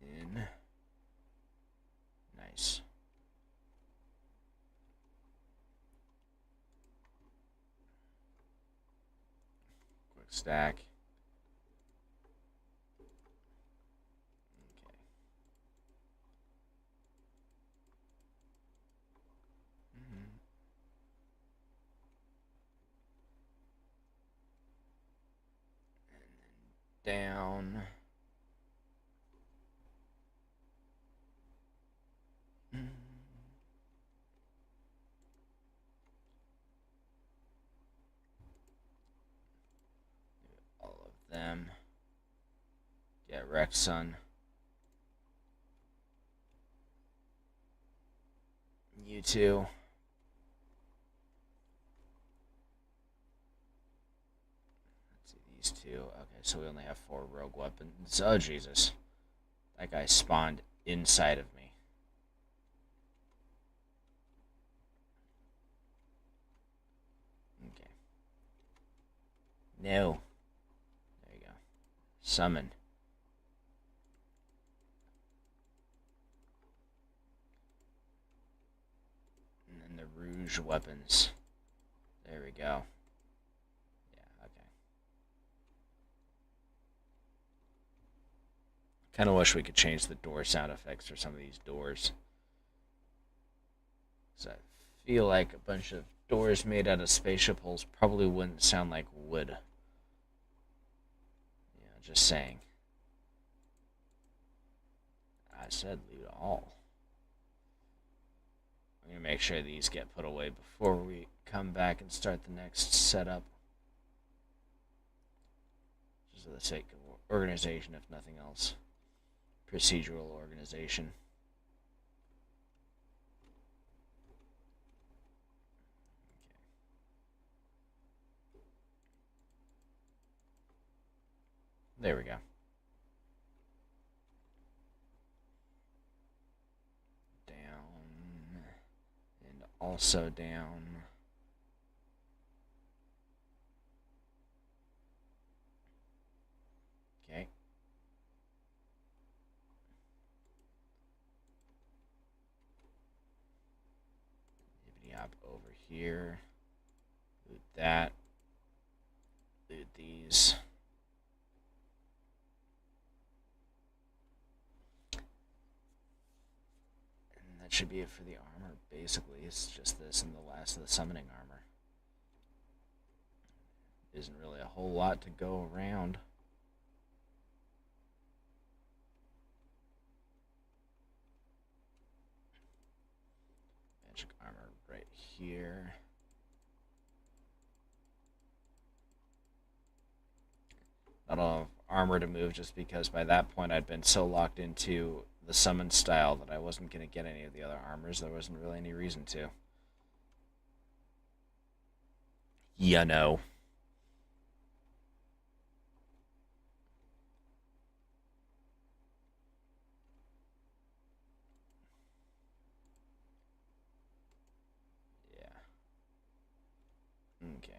In. Nice. Quick stack. Okay. And then down. All of them. Get wrecked, son. You too. Let's see, these two. Okay, so we only have 4 rogue weapons. Oh, Jesus. That guy spawned inside of me. Okay. No. There you go. Summon. And then the rouge weapons. There we go. Yeah, okay. Kind of wish we could change the door sound effects for some of these doors. So I feel like a bunch of doors made out of spaceship holes probably wouldn't sound like wood. Yeah, just saying. I said loot all. I'm going to make sure these get put away before we come back and start the next setup. Just for the sake of organization, if nothing else. Procedural organization. There we go. Down. And also down. Okay. Yippity hop over here. Loot that. Loot these. should be it for the armor, basically. It's just this and the last of the summoning armor. Isn't really a whole lot to go around. Magic armor right here. Not enough armor to move just because by that point I'd been so locked into the summon style that I wasn't going to get any of the other armors. There wasn't really any reason to. You know. Yeah. Okay.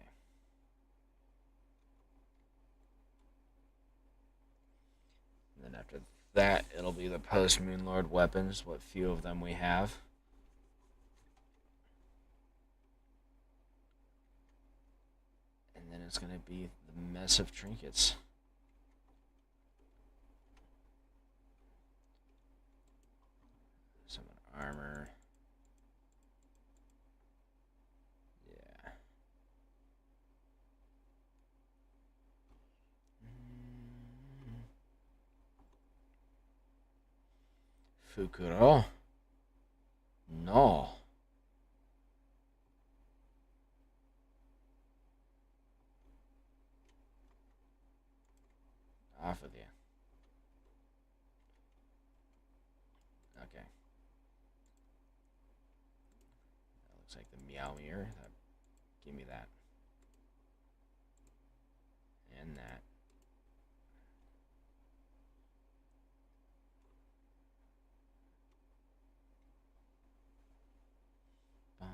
And then after that, it'll be the post-Moonlord weapons, what few of them we have. And then it's going to be the mess of trinkets. Summon armor. Yeah. Fukuro? No. Off with you. Okay. That looks like the Meow Mirror. Give me that. And that. Bum.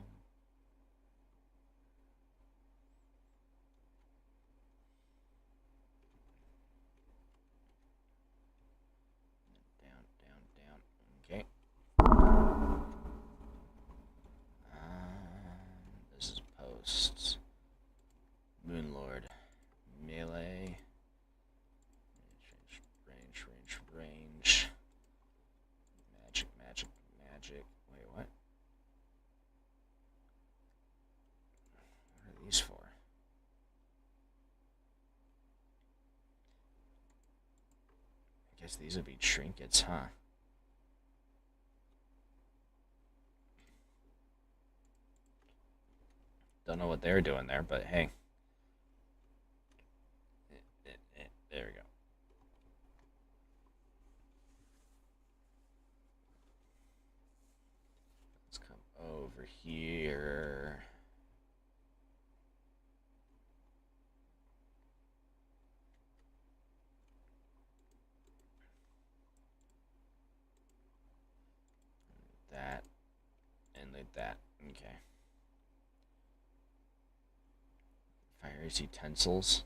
Down, down, down. Okay. This is posts. Moonlord. Melee. Range. Magic. Wait, what? What are these for? I guess these would be trinkets, huh? Don't know what they're doing there, but hey. There we go. Let's come over here. That. And like that. Okay. Fire utensils.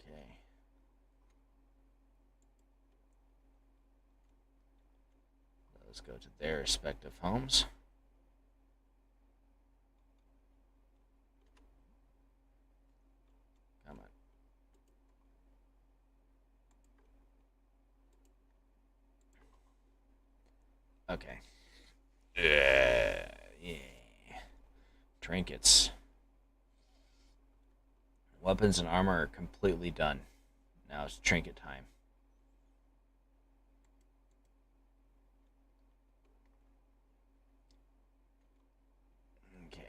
Okay. Those go to their respective homes. Come on. Okay. Yeah. Trinkets. Weapons and armor are completely done. Now it's trinket time. Okay.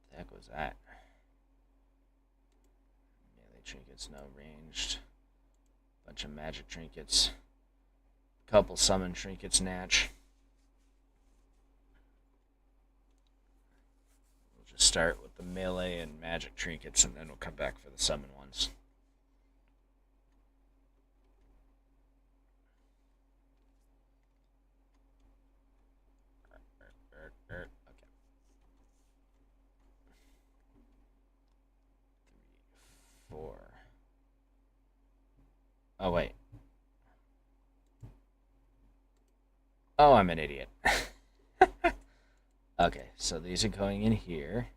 What the heck was that? Melee trinkets, no ranged. Bunch of magic trinkets. Couple summon trinkets, natch. We'll just start with the melee and magic trinkets, and then we'll come back for the summon ones. Okay. 3, 4. Oh, wait. Oh, I'm an idiot. Okay, so these are going in here.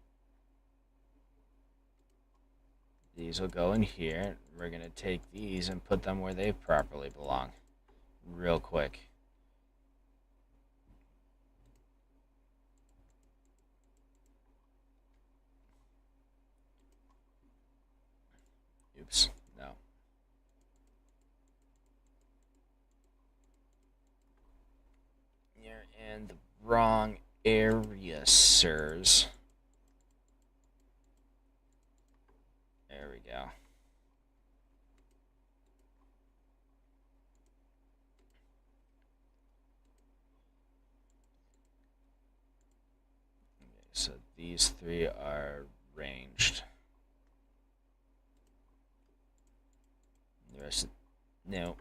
These will go in here. We're going to take these and put them where they properly belong. Real quick. Oops, no. You're in the wrong area, sirs. There we go. Okay, so these three are ranged. The rest, no.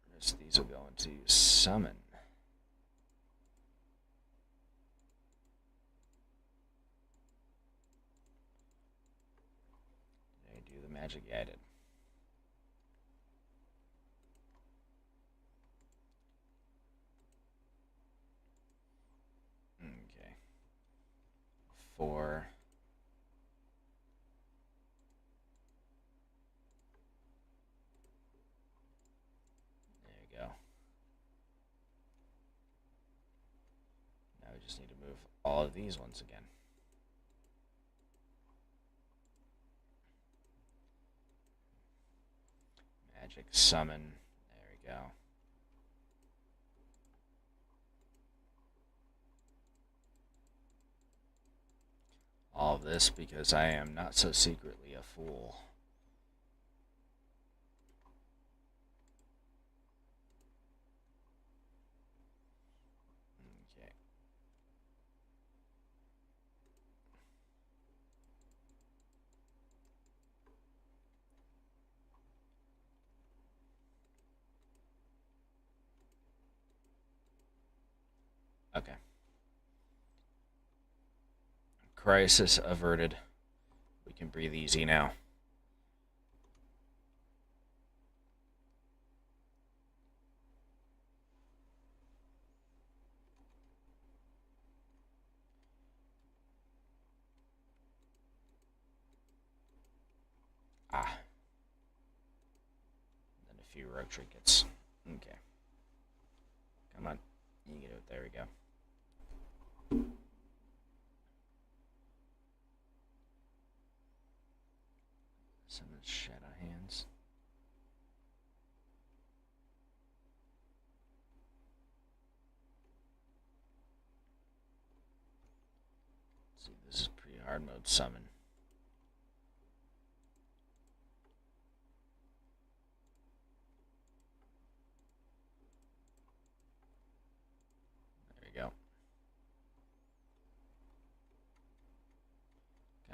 The rest of these will go into summon. Did I do the magic? Yeah, I did. Okay. 4. There you go. Now we just need to move all of these once again. Magic summon. There we go. All of this because I am not so secretly a fool. Okay. Okay. Crisis averted. We can breathe easy now. Ah. Then a few rogue trinkets. Okay. Come on. You can do it. There we go. Summon shadow hands. Let's see, this is pretty hard mode summon. There we go.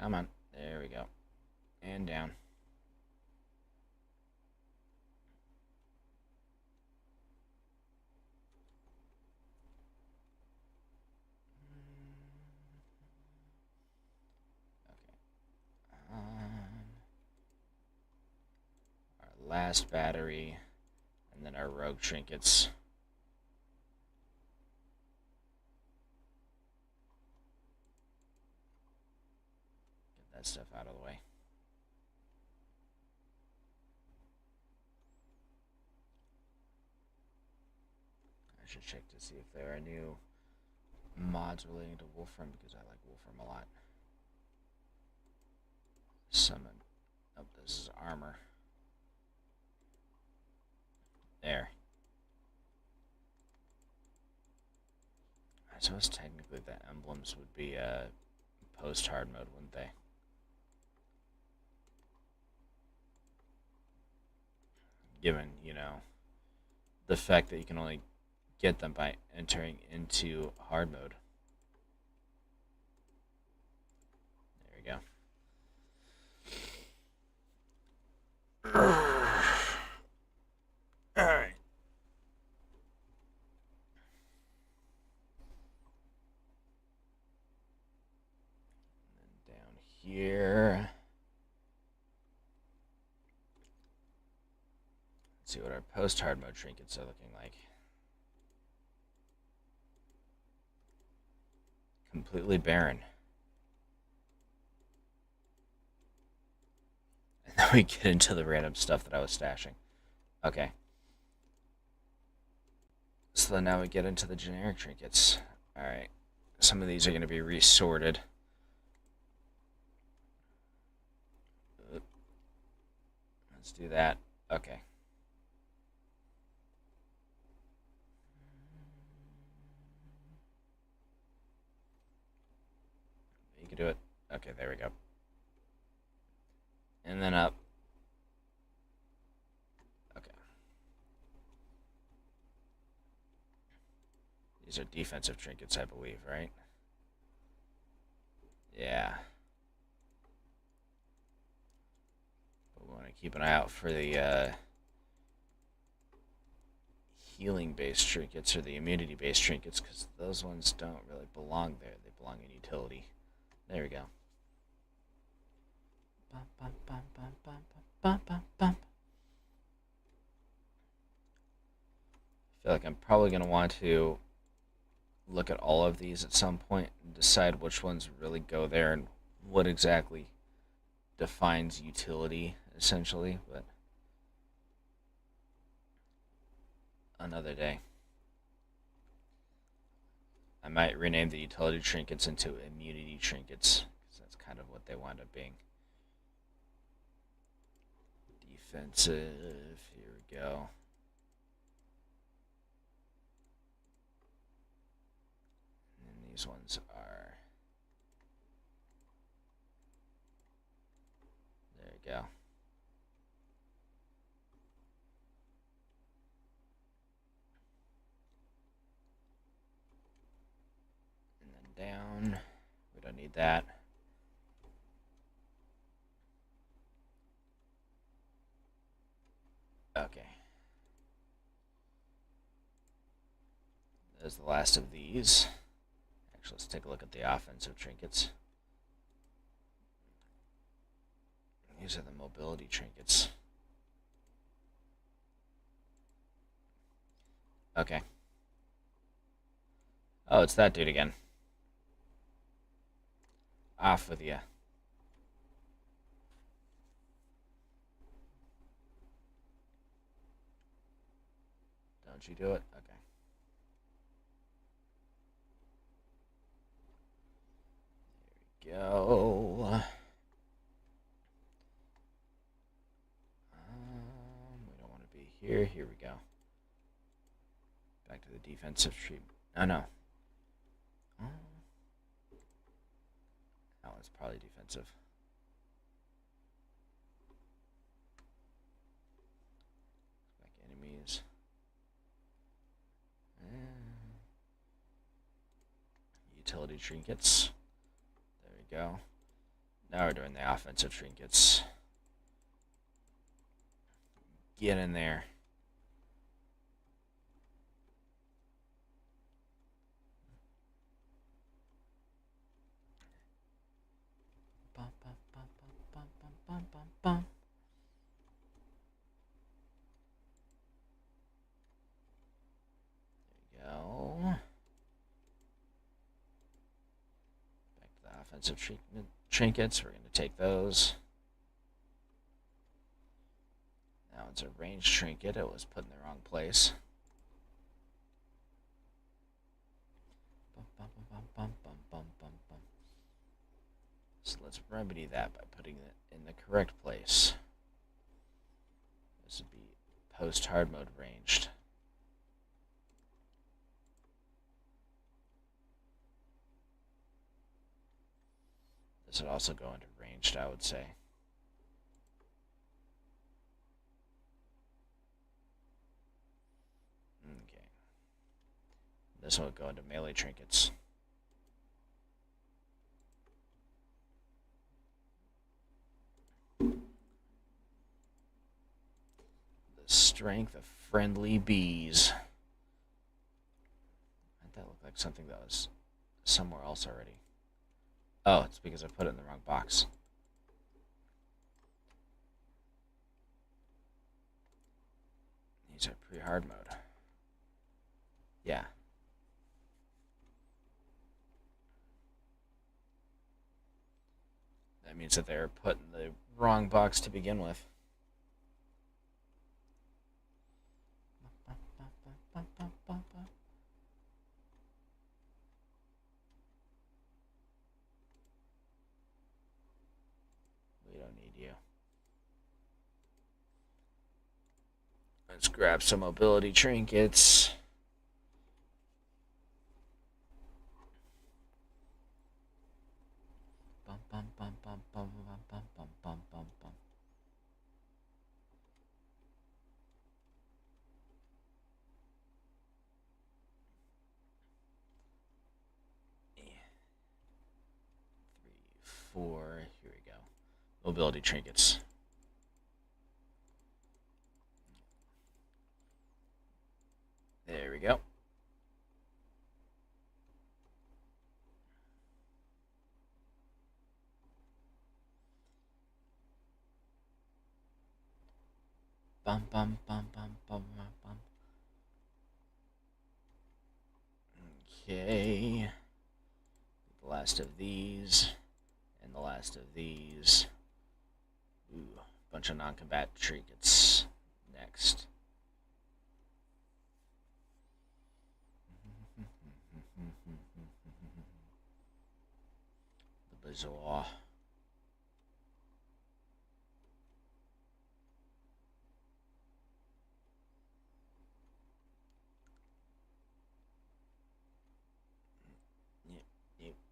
Come on. There we go. And down. Okay. Our last battery. And then our rogue trinkets. Get that stuff out of the way. I should check to see if there are new mods relating to Wolfram because I like Wolfram a lot. Summon. Oh, this is armor. There. I suppose technically the emblems would be post hard mode, wouldn't they? Given, you know, the fact that you can only get them by entering into hard mode. There we go. Alright. Down here. Let's see what our post hard mode trinkets are looking like. completely barren. And then we get into the random stuff that I was stashing. Okay. So then now we get into the generic trinkets. Alright. Some of these are going to be resorted. Let's do that. Okay. You can do it. Okay, there we go. And then up. Okay. These are defensive trinkets, I believe, right? Yeah. But we want to keep an eye out for the healing-based trinkets or the immunity-based trinkets, because those ones don't really belong there. They belong in utility. There we go. Bum, bum, bum, bum, bum, bum, bum, bum. I feel like I'm probably going to want to look at all of these at some point and decide which ones really go there and what exactly defines utility, essentially, but another day. I might rename the utility trinkets into immunity trinkets, because that's kind of what they wind up being. Defensive, here we go. And these ones are... There we go. Down. We don't need that. Okay. There's the last of these. Actually, let's take a look at the offensive trinkets. These are the mobility trinkets. Okay. Oh, it's that dude again. Off with you. Don't you do it? Okay. There we go. We don't want to be here. Here we go. Back to the defensive treatment. Oh, no. That one's probably defensive. Back enemies. Utility trinkets. There we go. Now we're doing the offensive trinkets. Get in there. Bum, bum, bum, bum, bum, bum, bum, bum. There we go. Back to the offensive trinkets. We're going to take those. That one's a ranged trinket. It was put in the wrong place. Bum, bum, bum, bum, bum, bum, bum, bum. So let's remedy that by putting it in the correct place. This would be post hard mode ranged. This would also go into ranged, I would say. Okay. This one would go into melee trinkets. The strength of friendly bees. That looked like something that was somewhere else already. Oh, it's because I put it in the wrong box. These are pre-hard mode. Yeah. That means that they're put in the wrong box to begin with. We don't need you. Let's grab some mobility trinkets. Bum, bum, bum, bum, bum, bum, bum, bum, bum, bum, bum. Yeah. 3, 4. Here we go. Mobility trinkets. There we go. Bum, bum, bum, bum, bum, bum, bum. Okay. The last of these. And the last of these. Ooh, bunch of non-combat trinkets. Next. The bazaar.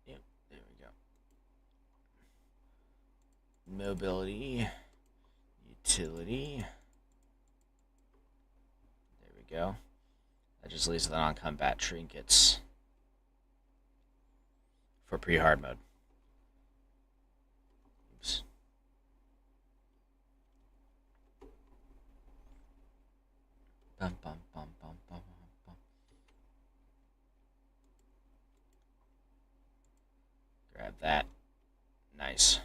Yep. There we go. Mobility. Utility. There we go. That just leaves the non-combat trinkets for pre-hard mode. Oops. Bum, bum, bum, bum, bum, bum. Grab that. Nice.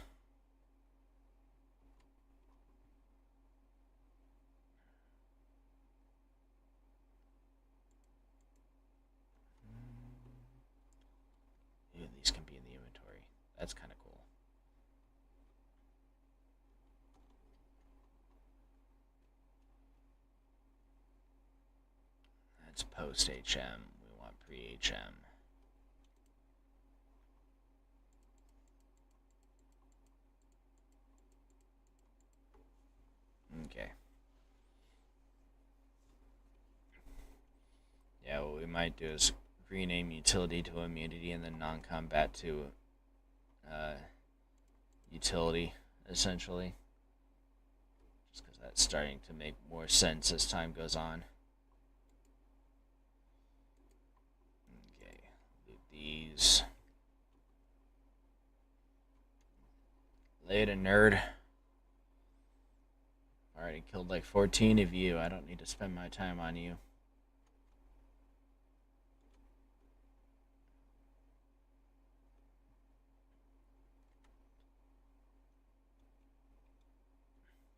Ooh, these can be in the inventory. That's kind of cool. That's post HM. We want pre HM. Okay. Yeah, what we might do is rename utility to immunity and then non-combat to utility, essentially. Just because that's starting to make more sense as time goes on. Okay, loot these. Later, nerd. Already killed like 14 of you. I don't need to spend my time on you.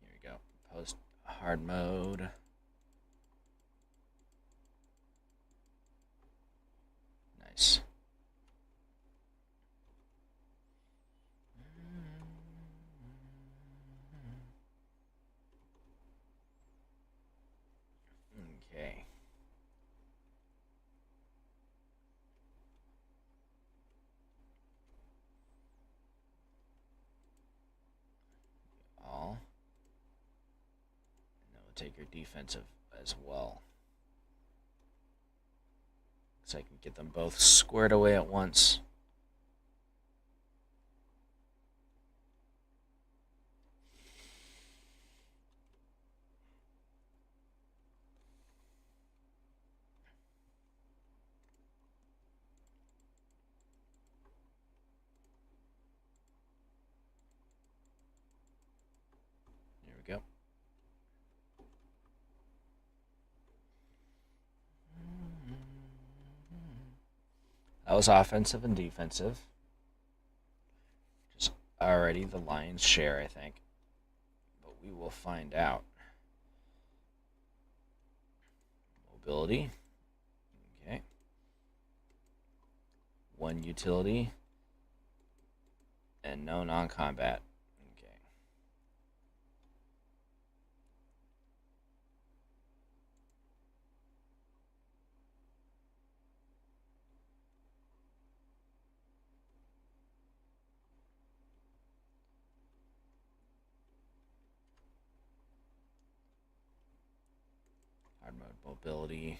Here we go. Post hard mode. Nice. Okay. All. And then we'll take your defensive as well. So I can get them both squared away at once. There we go. That was offensive and defensive. Just already the lion's share, I think. But we will find out. Mobility. Okay. 1 utility. And no non-combat. mobility.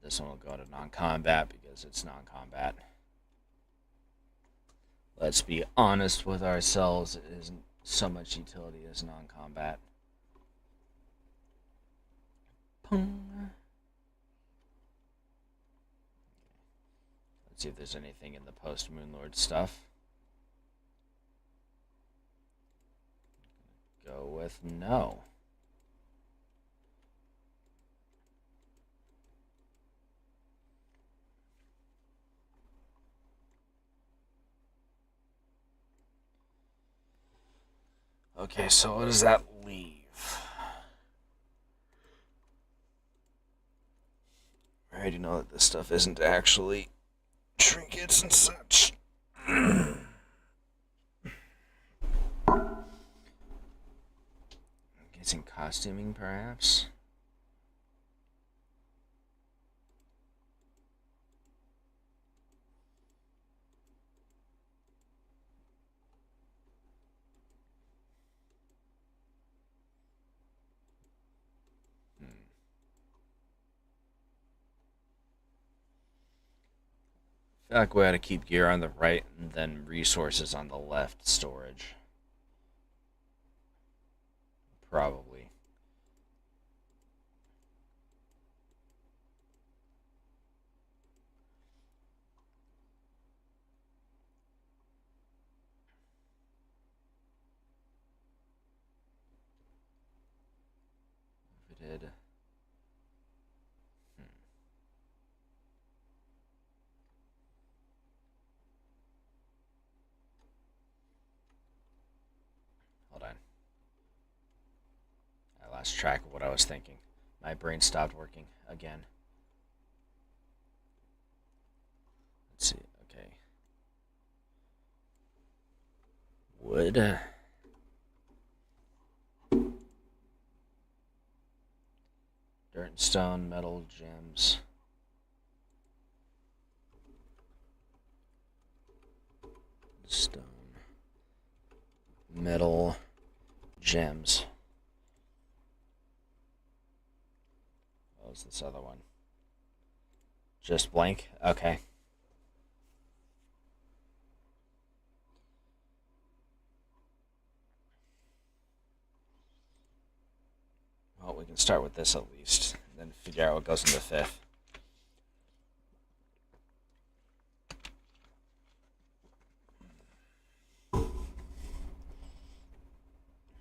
This one will go to non-combat because it's non-combat. Let's be honest with ourselves, it isn't so much utility as non-combat. Pong. Let's see if there's anything in the post-Moonlord stuff. Go with no. Okay, so what does that leave? I already know that this stuff isn't actually trinkets and such. Guessing costuming, perhaps? I feel like we ought to keep gear on the right and then resources on the left storage. Probably. If it did. Hold on. I lost track of what I was thinking. My brain stopped working again. Let's see. Okay. Wood. Dirt and stone, metal, gems. Stone. Metal, gems. What was this other one? Just blank? Okay. Well, we can start with this at least, then figure out what goes in the fifth.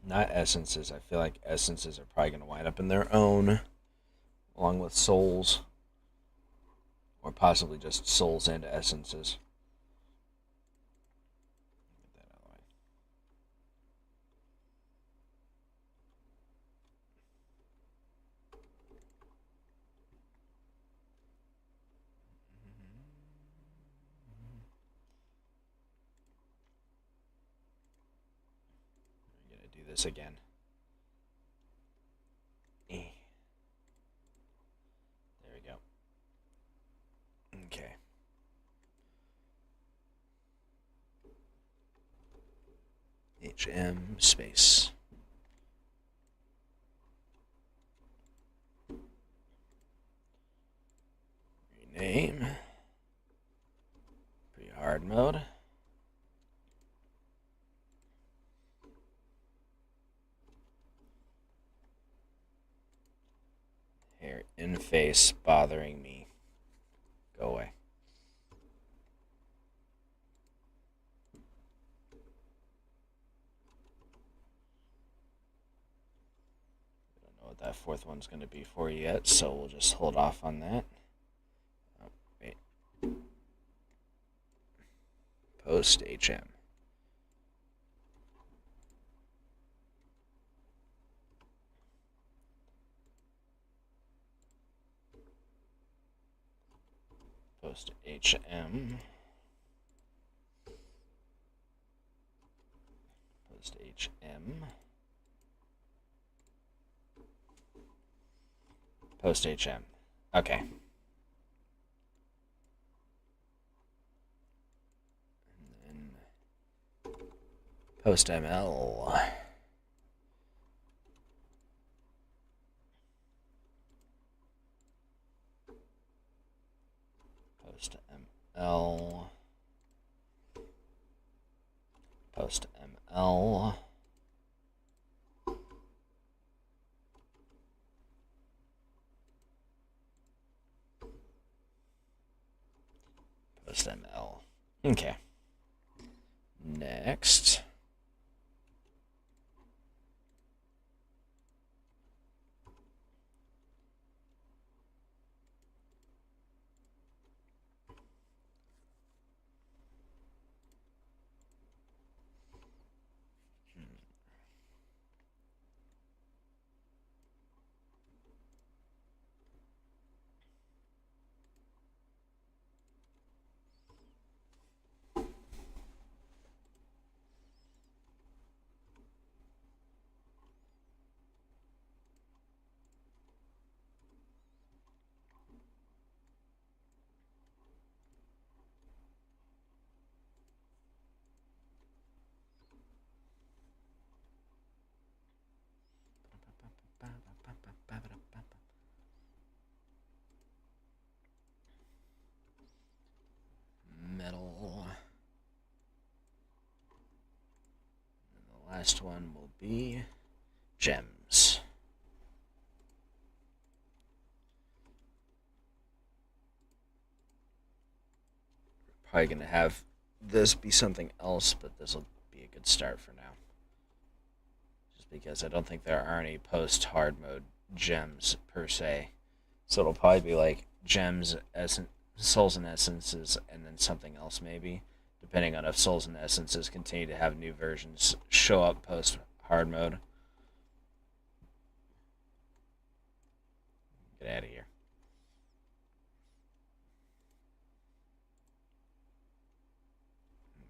Not essences. I feel like essences are probably going to wind up in their own, along with souls. Or possibly just souls and essences. Get that out of the way. We're going to do this again. There we go. Okay. HM space. Rename. Pretty hard mode. Hair in face bothering me. Go away. What that fourth one's going to be for yet, so we'll just hold off on that. Oh, wait. Post HM. Post HM. Post HM. Post HM. Okay. And then post ML. metal. Post ML. Okay. Next. Metal. And the last one will be gems. Probably going to have this be something else, but this will be a good start for now. Just because I don't think there are any post-hard mode gems per se. So it'll probably be like gems, souls and essences, and then something else maybe, depending on if souls and essences continue to have new versions show up post-hard mode. Get out of here.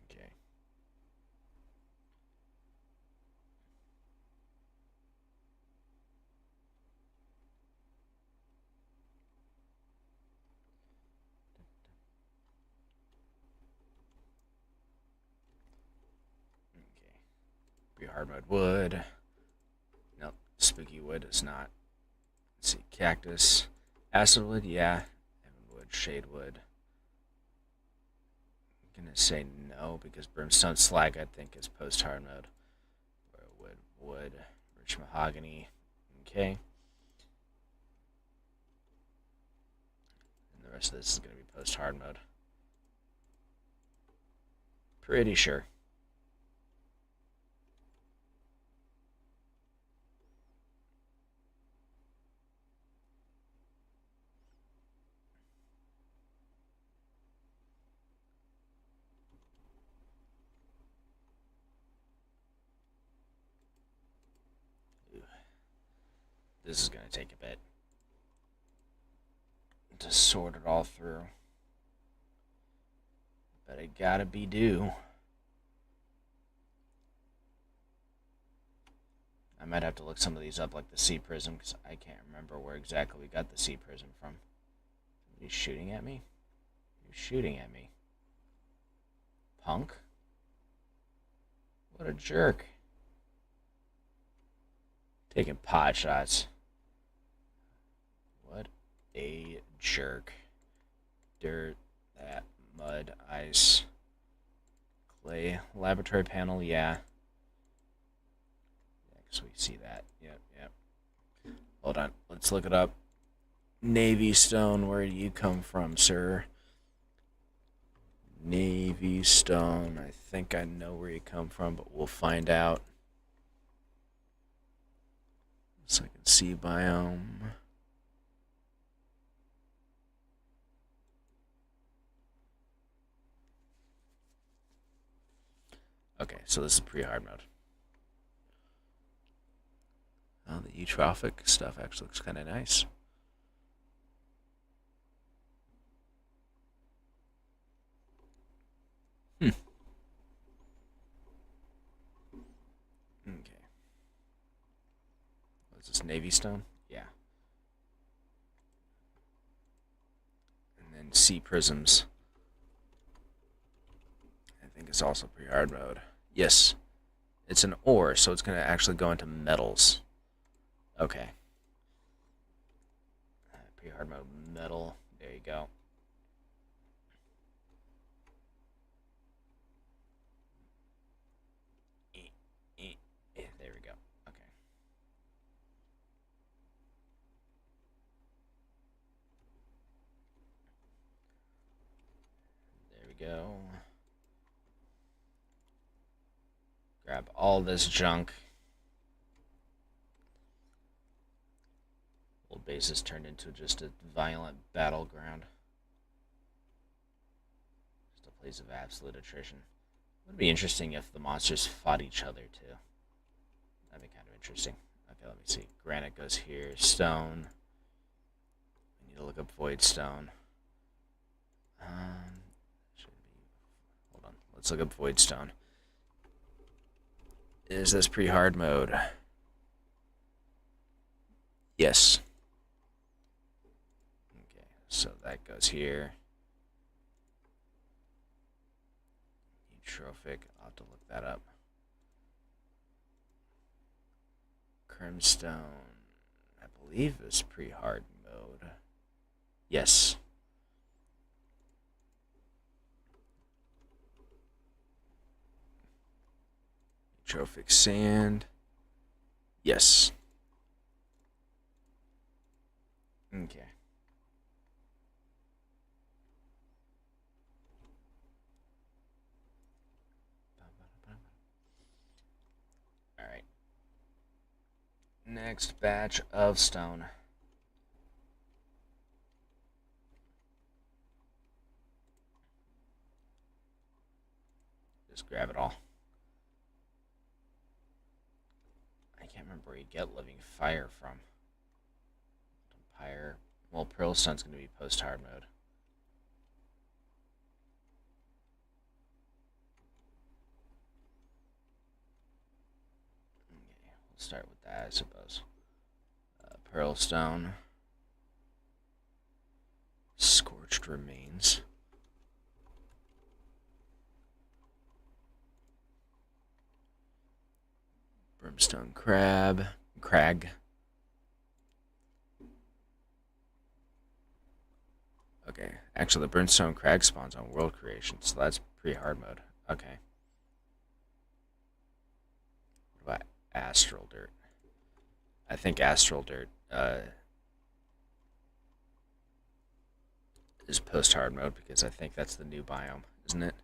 Okay. Okay. Pre-hard mode wood. Nope. Spooky wood is not. Let's see. Cactus. Acid wood, yeah. Wood, shade wood. I'm gonna say no because brimstone slag I think is post hard mode. Wood, rich mahogany. Okay. And the rest of this is gonna be post hard mode. Pretty sure. This is going to take a bit to sort it all through. But it gotta be due. I might have to look some of these up, like the sea prism, because I can't remember where exactly we got the sea prism from. Are you shooting at me? You're shooting at me. Punk? What a jerk. Taking pot shots. What a jerk. Dirt, that, mud, ice, clay, laboratory panel, yeah. So we see that. Yep. Hold on. Let's look it up. Navy stone, where do you come from, sir? Navy stone. I think I know where you come from, but we'll find out. So I can see biome. Okay, so this is pre-hard mode. Oh, the eutrophic stuff actually looks kind of nice. Okay. What's this, Navy stone? Yeah. And then sea prisms. I think it's also pre-hard mode. Yes. It's an ore, so it's going to actually go into metals. Okay. Pre-hard mode metal. There you go. we go. Grab all this junk. Old base has turned into just a violent battleground. Just a place of absolute attrition. It would be interesting if the monsters fought each other too. That'd be kind of interesting. Okay, let me see. Granite goes here. Stone. We need to look up void stone. Should be. Hold on. Let's look up void stone. Is this pre-hard mode? Yes. Okay, so that goes here. Eutrophic. I'll have to look that up. Crimstone. I believe it was pre-hard mode. Yes. Eutrophic sand. Yes. Okay. Alright. Next batch of stone. Just grab it all. I can't remember where you get living fire from. Empire. Well, Pearlstone's going to be post-hard mode. Okay, we'll start with that, I suppose. Pearlstone. Scorched remains. Brimstone crag. Okay, actually the Brimstone crag spawns on world creation, so that's pre-hard mode. Okay. What about astral dirt? I think astral dirt is post-hard mode because I think that's the new biome, isn't it?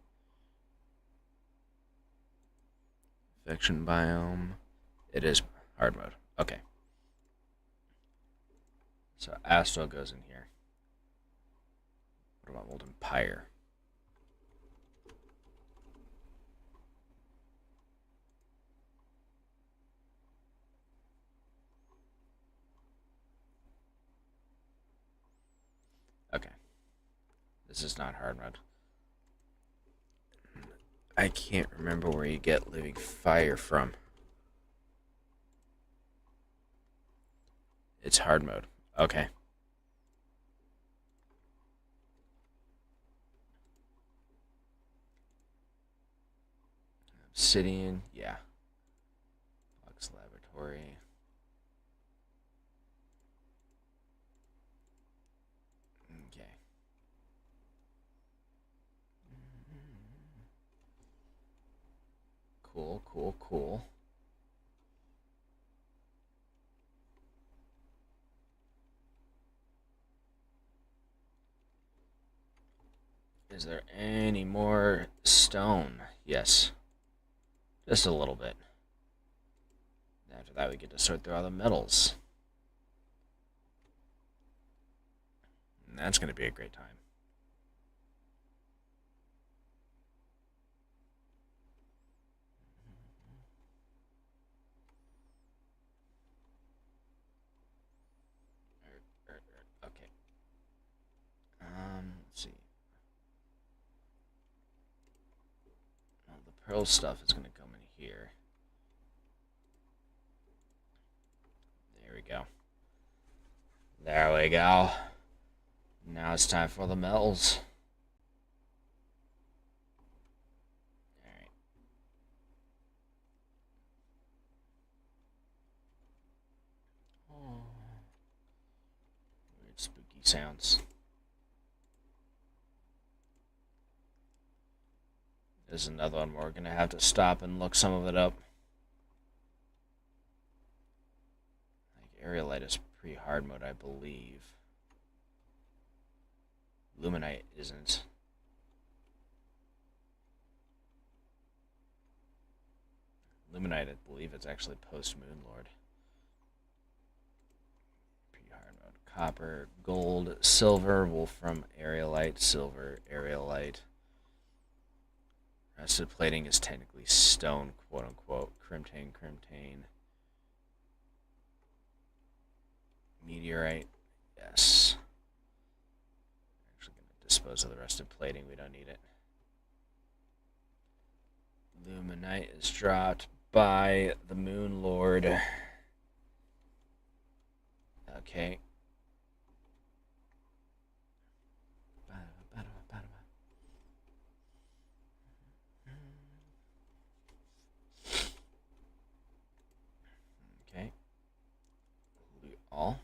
Infection biome. It is hard mode. Okay. So astral goes in here. What about Molten Pyre? Okay. This is not hard mode. I can't remember where you get living fire from. It's hard mode. Okay. Obsidian, yeah. Fox Laboratory. Okay. Cool, cool, cool. Is there any more stone? Yes. Just a little bit. After that, we get to sort through all the metals. And that's going to be a great time. Okay. Let's see. Well, the pearl stuff is going to come in here. There we go. There we go. Now it's time for the metals. Alright. Oh. Weird spooky sounds. There's another one where we're going to have to stop and look some of it up. Like Aerolite is pre-hard mode, I believe. Luminite isn't. Luminite, I believe it's actually post-Moon Lord. Pre-hard mode. Copper, gold, silver, wolfram, aerialite, silver, aerialite. Rusted plating is technically stone, quote-unquote. Crimtane, crimtane. Meteorite, yes. Actually going to dispose of the rusted plating. We don't need it. Luminite is dropped by the Moon Lord. Okay. Okay. Loot all.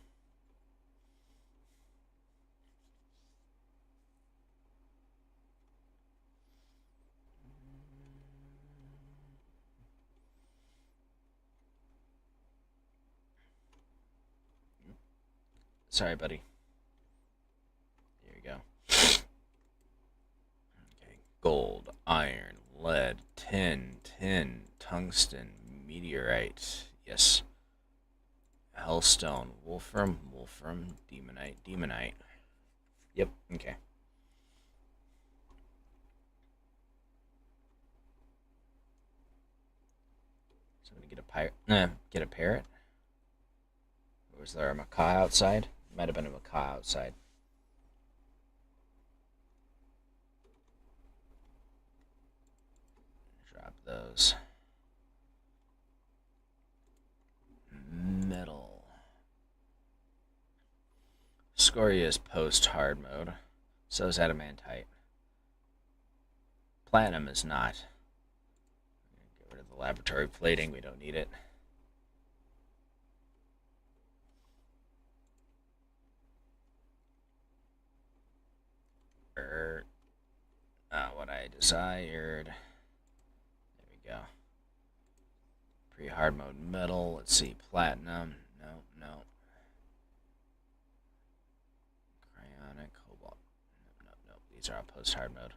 Sorry, buddy. There you go. Okay. Gold, iron, lead, tin, tungsten, meteorite. Yes. Hellstone, wolfram, demonite. Yep, okay. So I'm gonna get a parrot. Or was there a macaw outside? Might have been a macaw outside. Drop those. Metal. Scoria is post-hard mode. So is adamantite. Platinum is not. Get rid of the laboratory plating. We don't need it. What I desired. There we go. Pre-hard mode metal. Let's see. Platinum. No. Cryonic. Cobalt. No. These are all post-hard mode.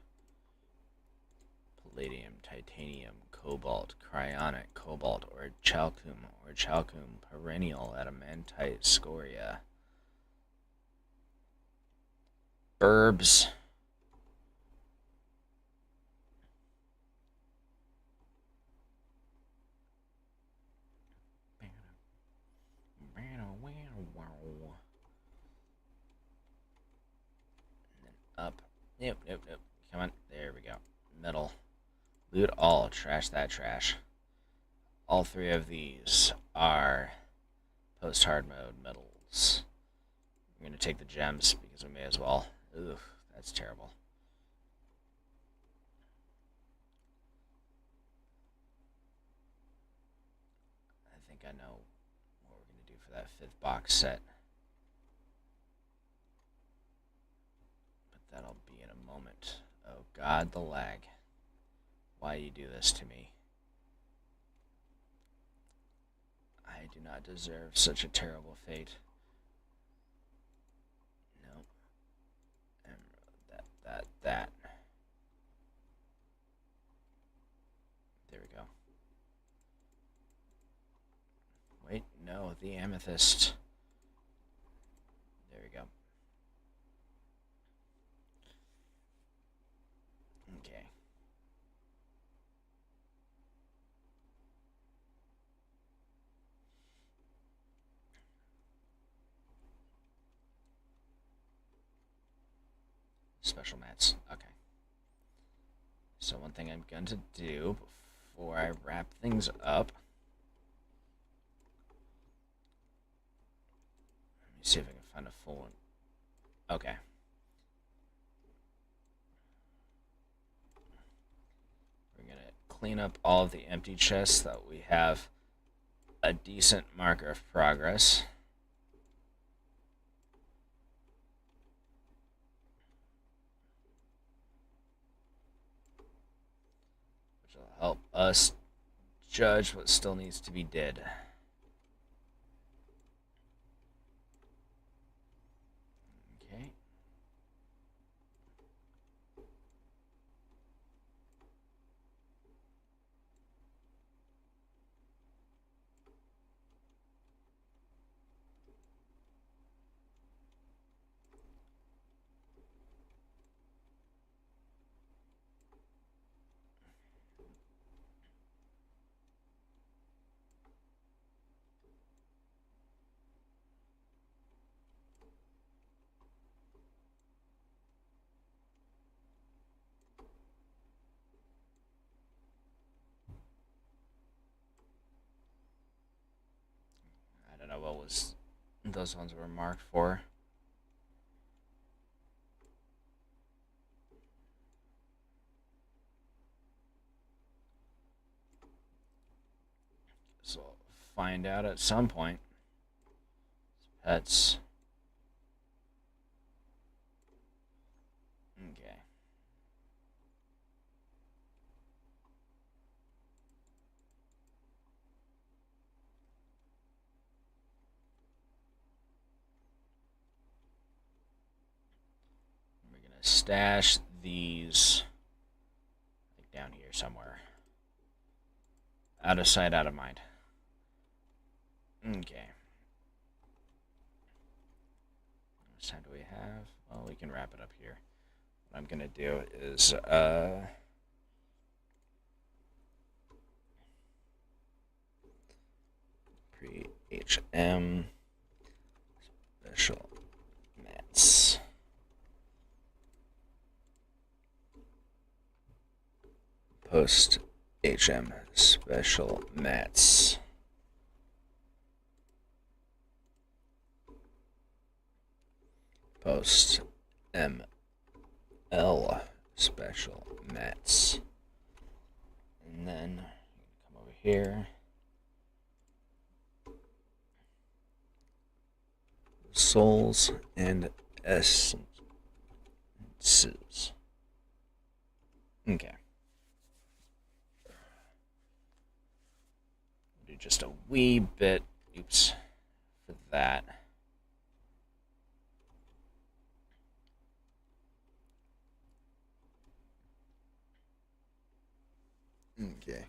Palladium, titanium, cobalt, cryonic, cobalt, orichalcum, perennial, adamantite, scoria. Herbs. Up. Nope. Come on. There we go. Metal. Loot all. Trash that trash. All three of these are post-hard mode metals. I'm going to take the gems because we may as well. Ugh, that's terrible. I think I know what we're going to do for that 5th box set. But that'll be in a moment. Oh God, the lag. Why you do this to me? I do not deserve such a terrible fate. Nope. Emerald, that. There we go. Wait, no, the amethyst. There we go. Okay. Special mats. Okay. So one thing I'm going to do before I wrap things up. Let me see if I can find a full one. Okay. We're going to clean up all of the empty chests so that we have a decent marker of progress. Which will help us judge what still needs to be did. Okay. those ones were marked for. So I'll find out at some point. Pets. Okay. We're gonna stash these like down here somewhere. Out of sight, out of mind. Okay. How much time do we have? Well, we can wrap it up here. What I'm gonna do is pre-HM special mats. Post HM special mats. Post ML special mats. And then come over here. Souls and essences. Okay. Do just a wee bit, oops, for that. Okay.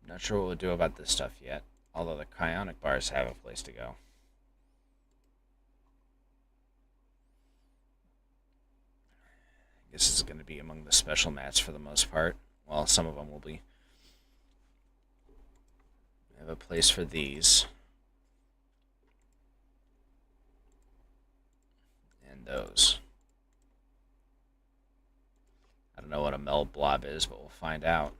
Not sure what we'll do about this stuff yet, although the cryonic bars have a place to go. I guess it's going to be among the special mats for the most part. Well, some of them will be. I have a place for these. And those. I don't know what a meld blob is, but we'll find out.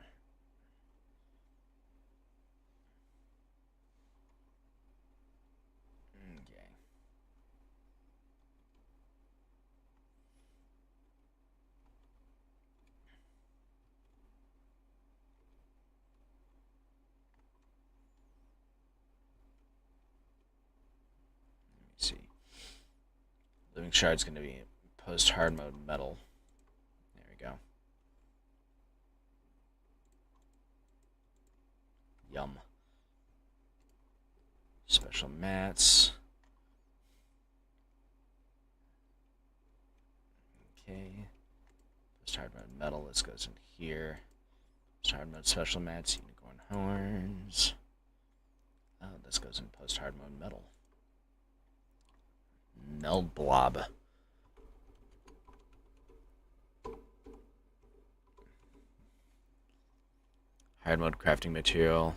Okay. Let me see. Living shard's going to be post hard mode metal. There we go. Yum. Special mats. Okay. Post hard mode metal. This goes in here. Post hard mode special mats. Unicorn horns. Oh, this goes in post hard mode metal. Meld blob. Hard mode crafting material.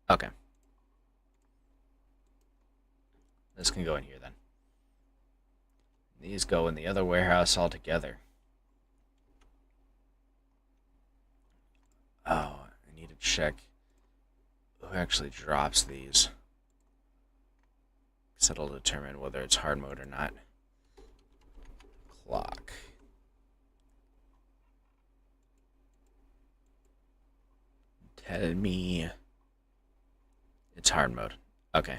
Okay. This can go in here then. These go in the other warehouse altogether. Oh, I need to check who actually drops these. Because it'll determine whether it's hard mode or not. Clock. Tell me it's hard mode. Okay.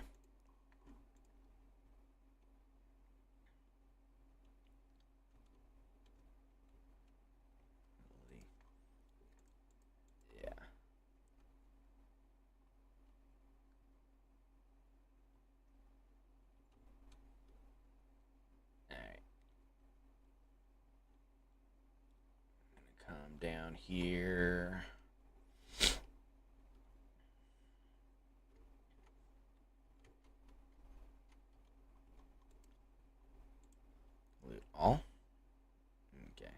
Yeah. Alright. Come down here. Loot all. Okay.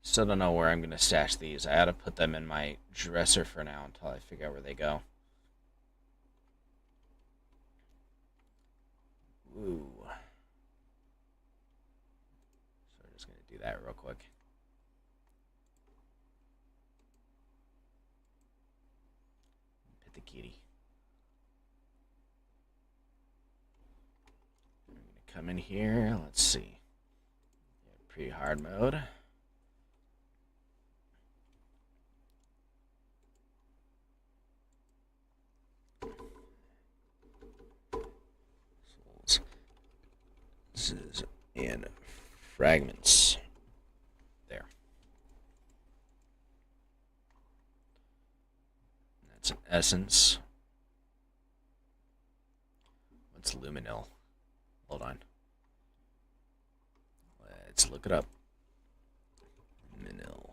Still don't know where I'm going to stash these. I ought to put them in my dresser for now until I figure out where they go. Ooh. So we're just going to do that real quick. the kitty. I'm going to come in here. Let's see. Pre-hard mode. Souls. This is in fragments. There. That's an essence. What's luminil? Hold on. Let's look it up. Luminil.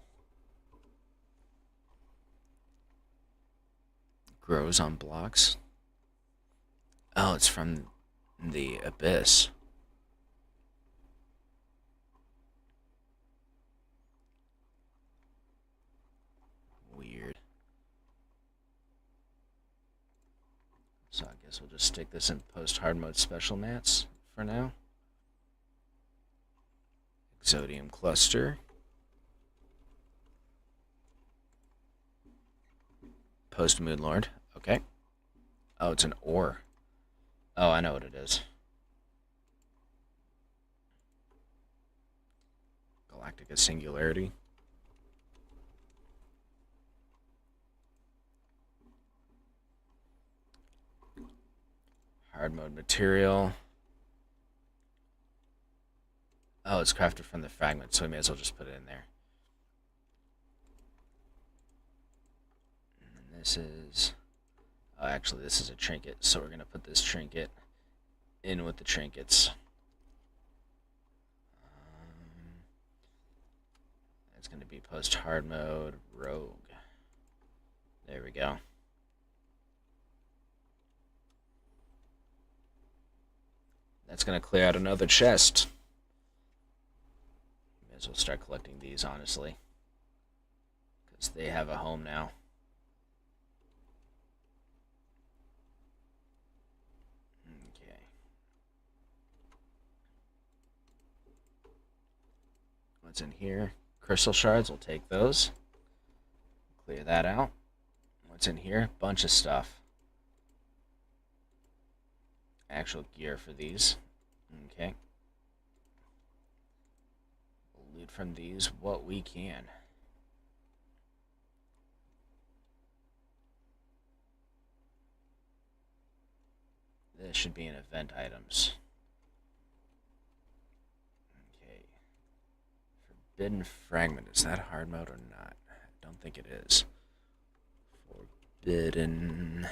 Grows on blocks. Oh, it's from the abyss. Weird. So I guess we'll just stick this in post-hard mode special mats for now. Exodium cluster. Post Moonlord. Okay. Oh, it's an ore. Oh, I know what it is. Galactica Singularity. Hard mode material. Oh, it's crafted from the fragment, so we may as well just put it in there. And this is... Oh, actually, this is a trinket, so we're going to put this trinket in with the trinkets. It's going to be post-hard mode, rogue. There we go. That's going to clear out another chest. May as well start collecting these, honestly. Because they have a home now. Okay. What's in here? Crystal shards, we'll take those. Clear that out. What's in here? Bunch of stuff. Actual gear for these. Okay. We'll loot from these what we can. This should be in event items. Okay. Forbidden fragment. Is that hard mode or not? I don't think it is. Forbidden...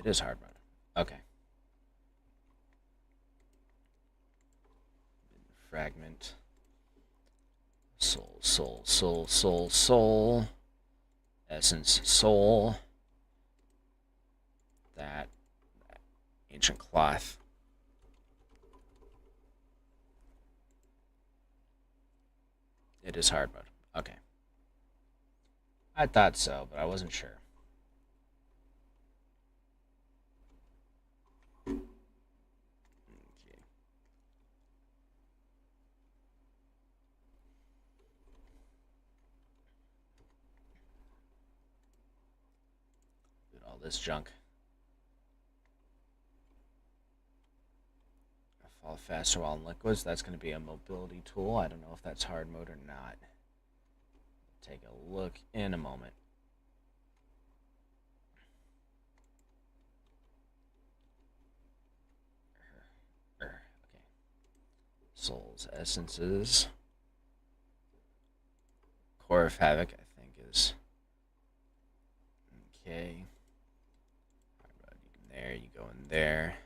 It is hard mode. Okay. Fragment. Soul, soul, soul, soul, soul. Essence, soul. That. Ancient cloth. It is hard mode. Okay. I thought so, but I wasn't sure. This junk. I fall faster while in liquids. That's going to be a mobility tool. I don't know if that's hard mode or not. Take a look in a moment. Okay. Souls, essences. Core of Havoc, I think, is... Okay. There, you go in there.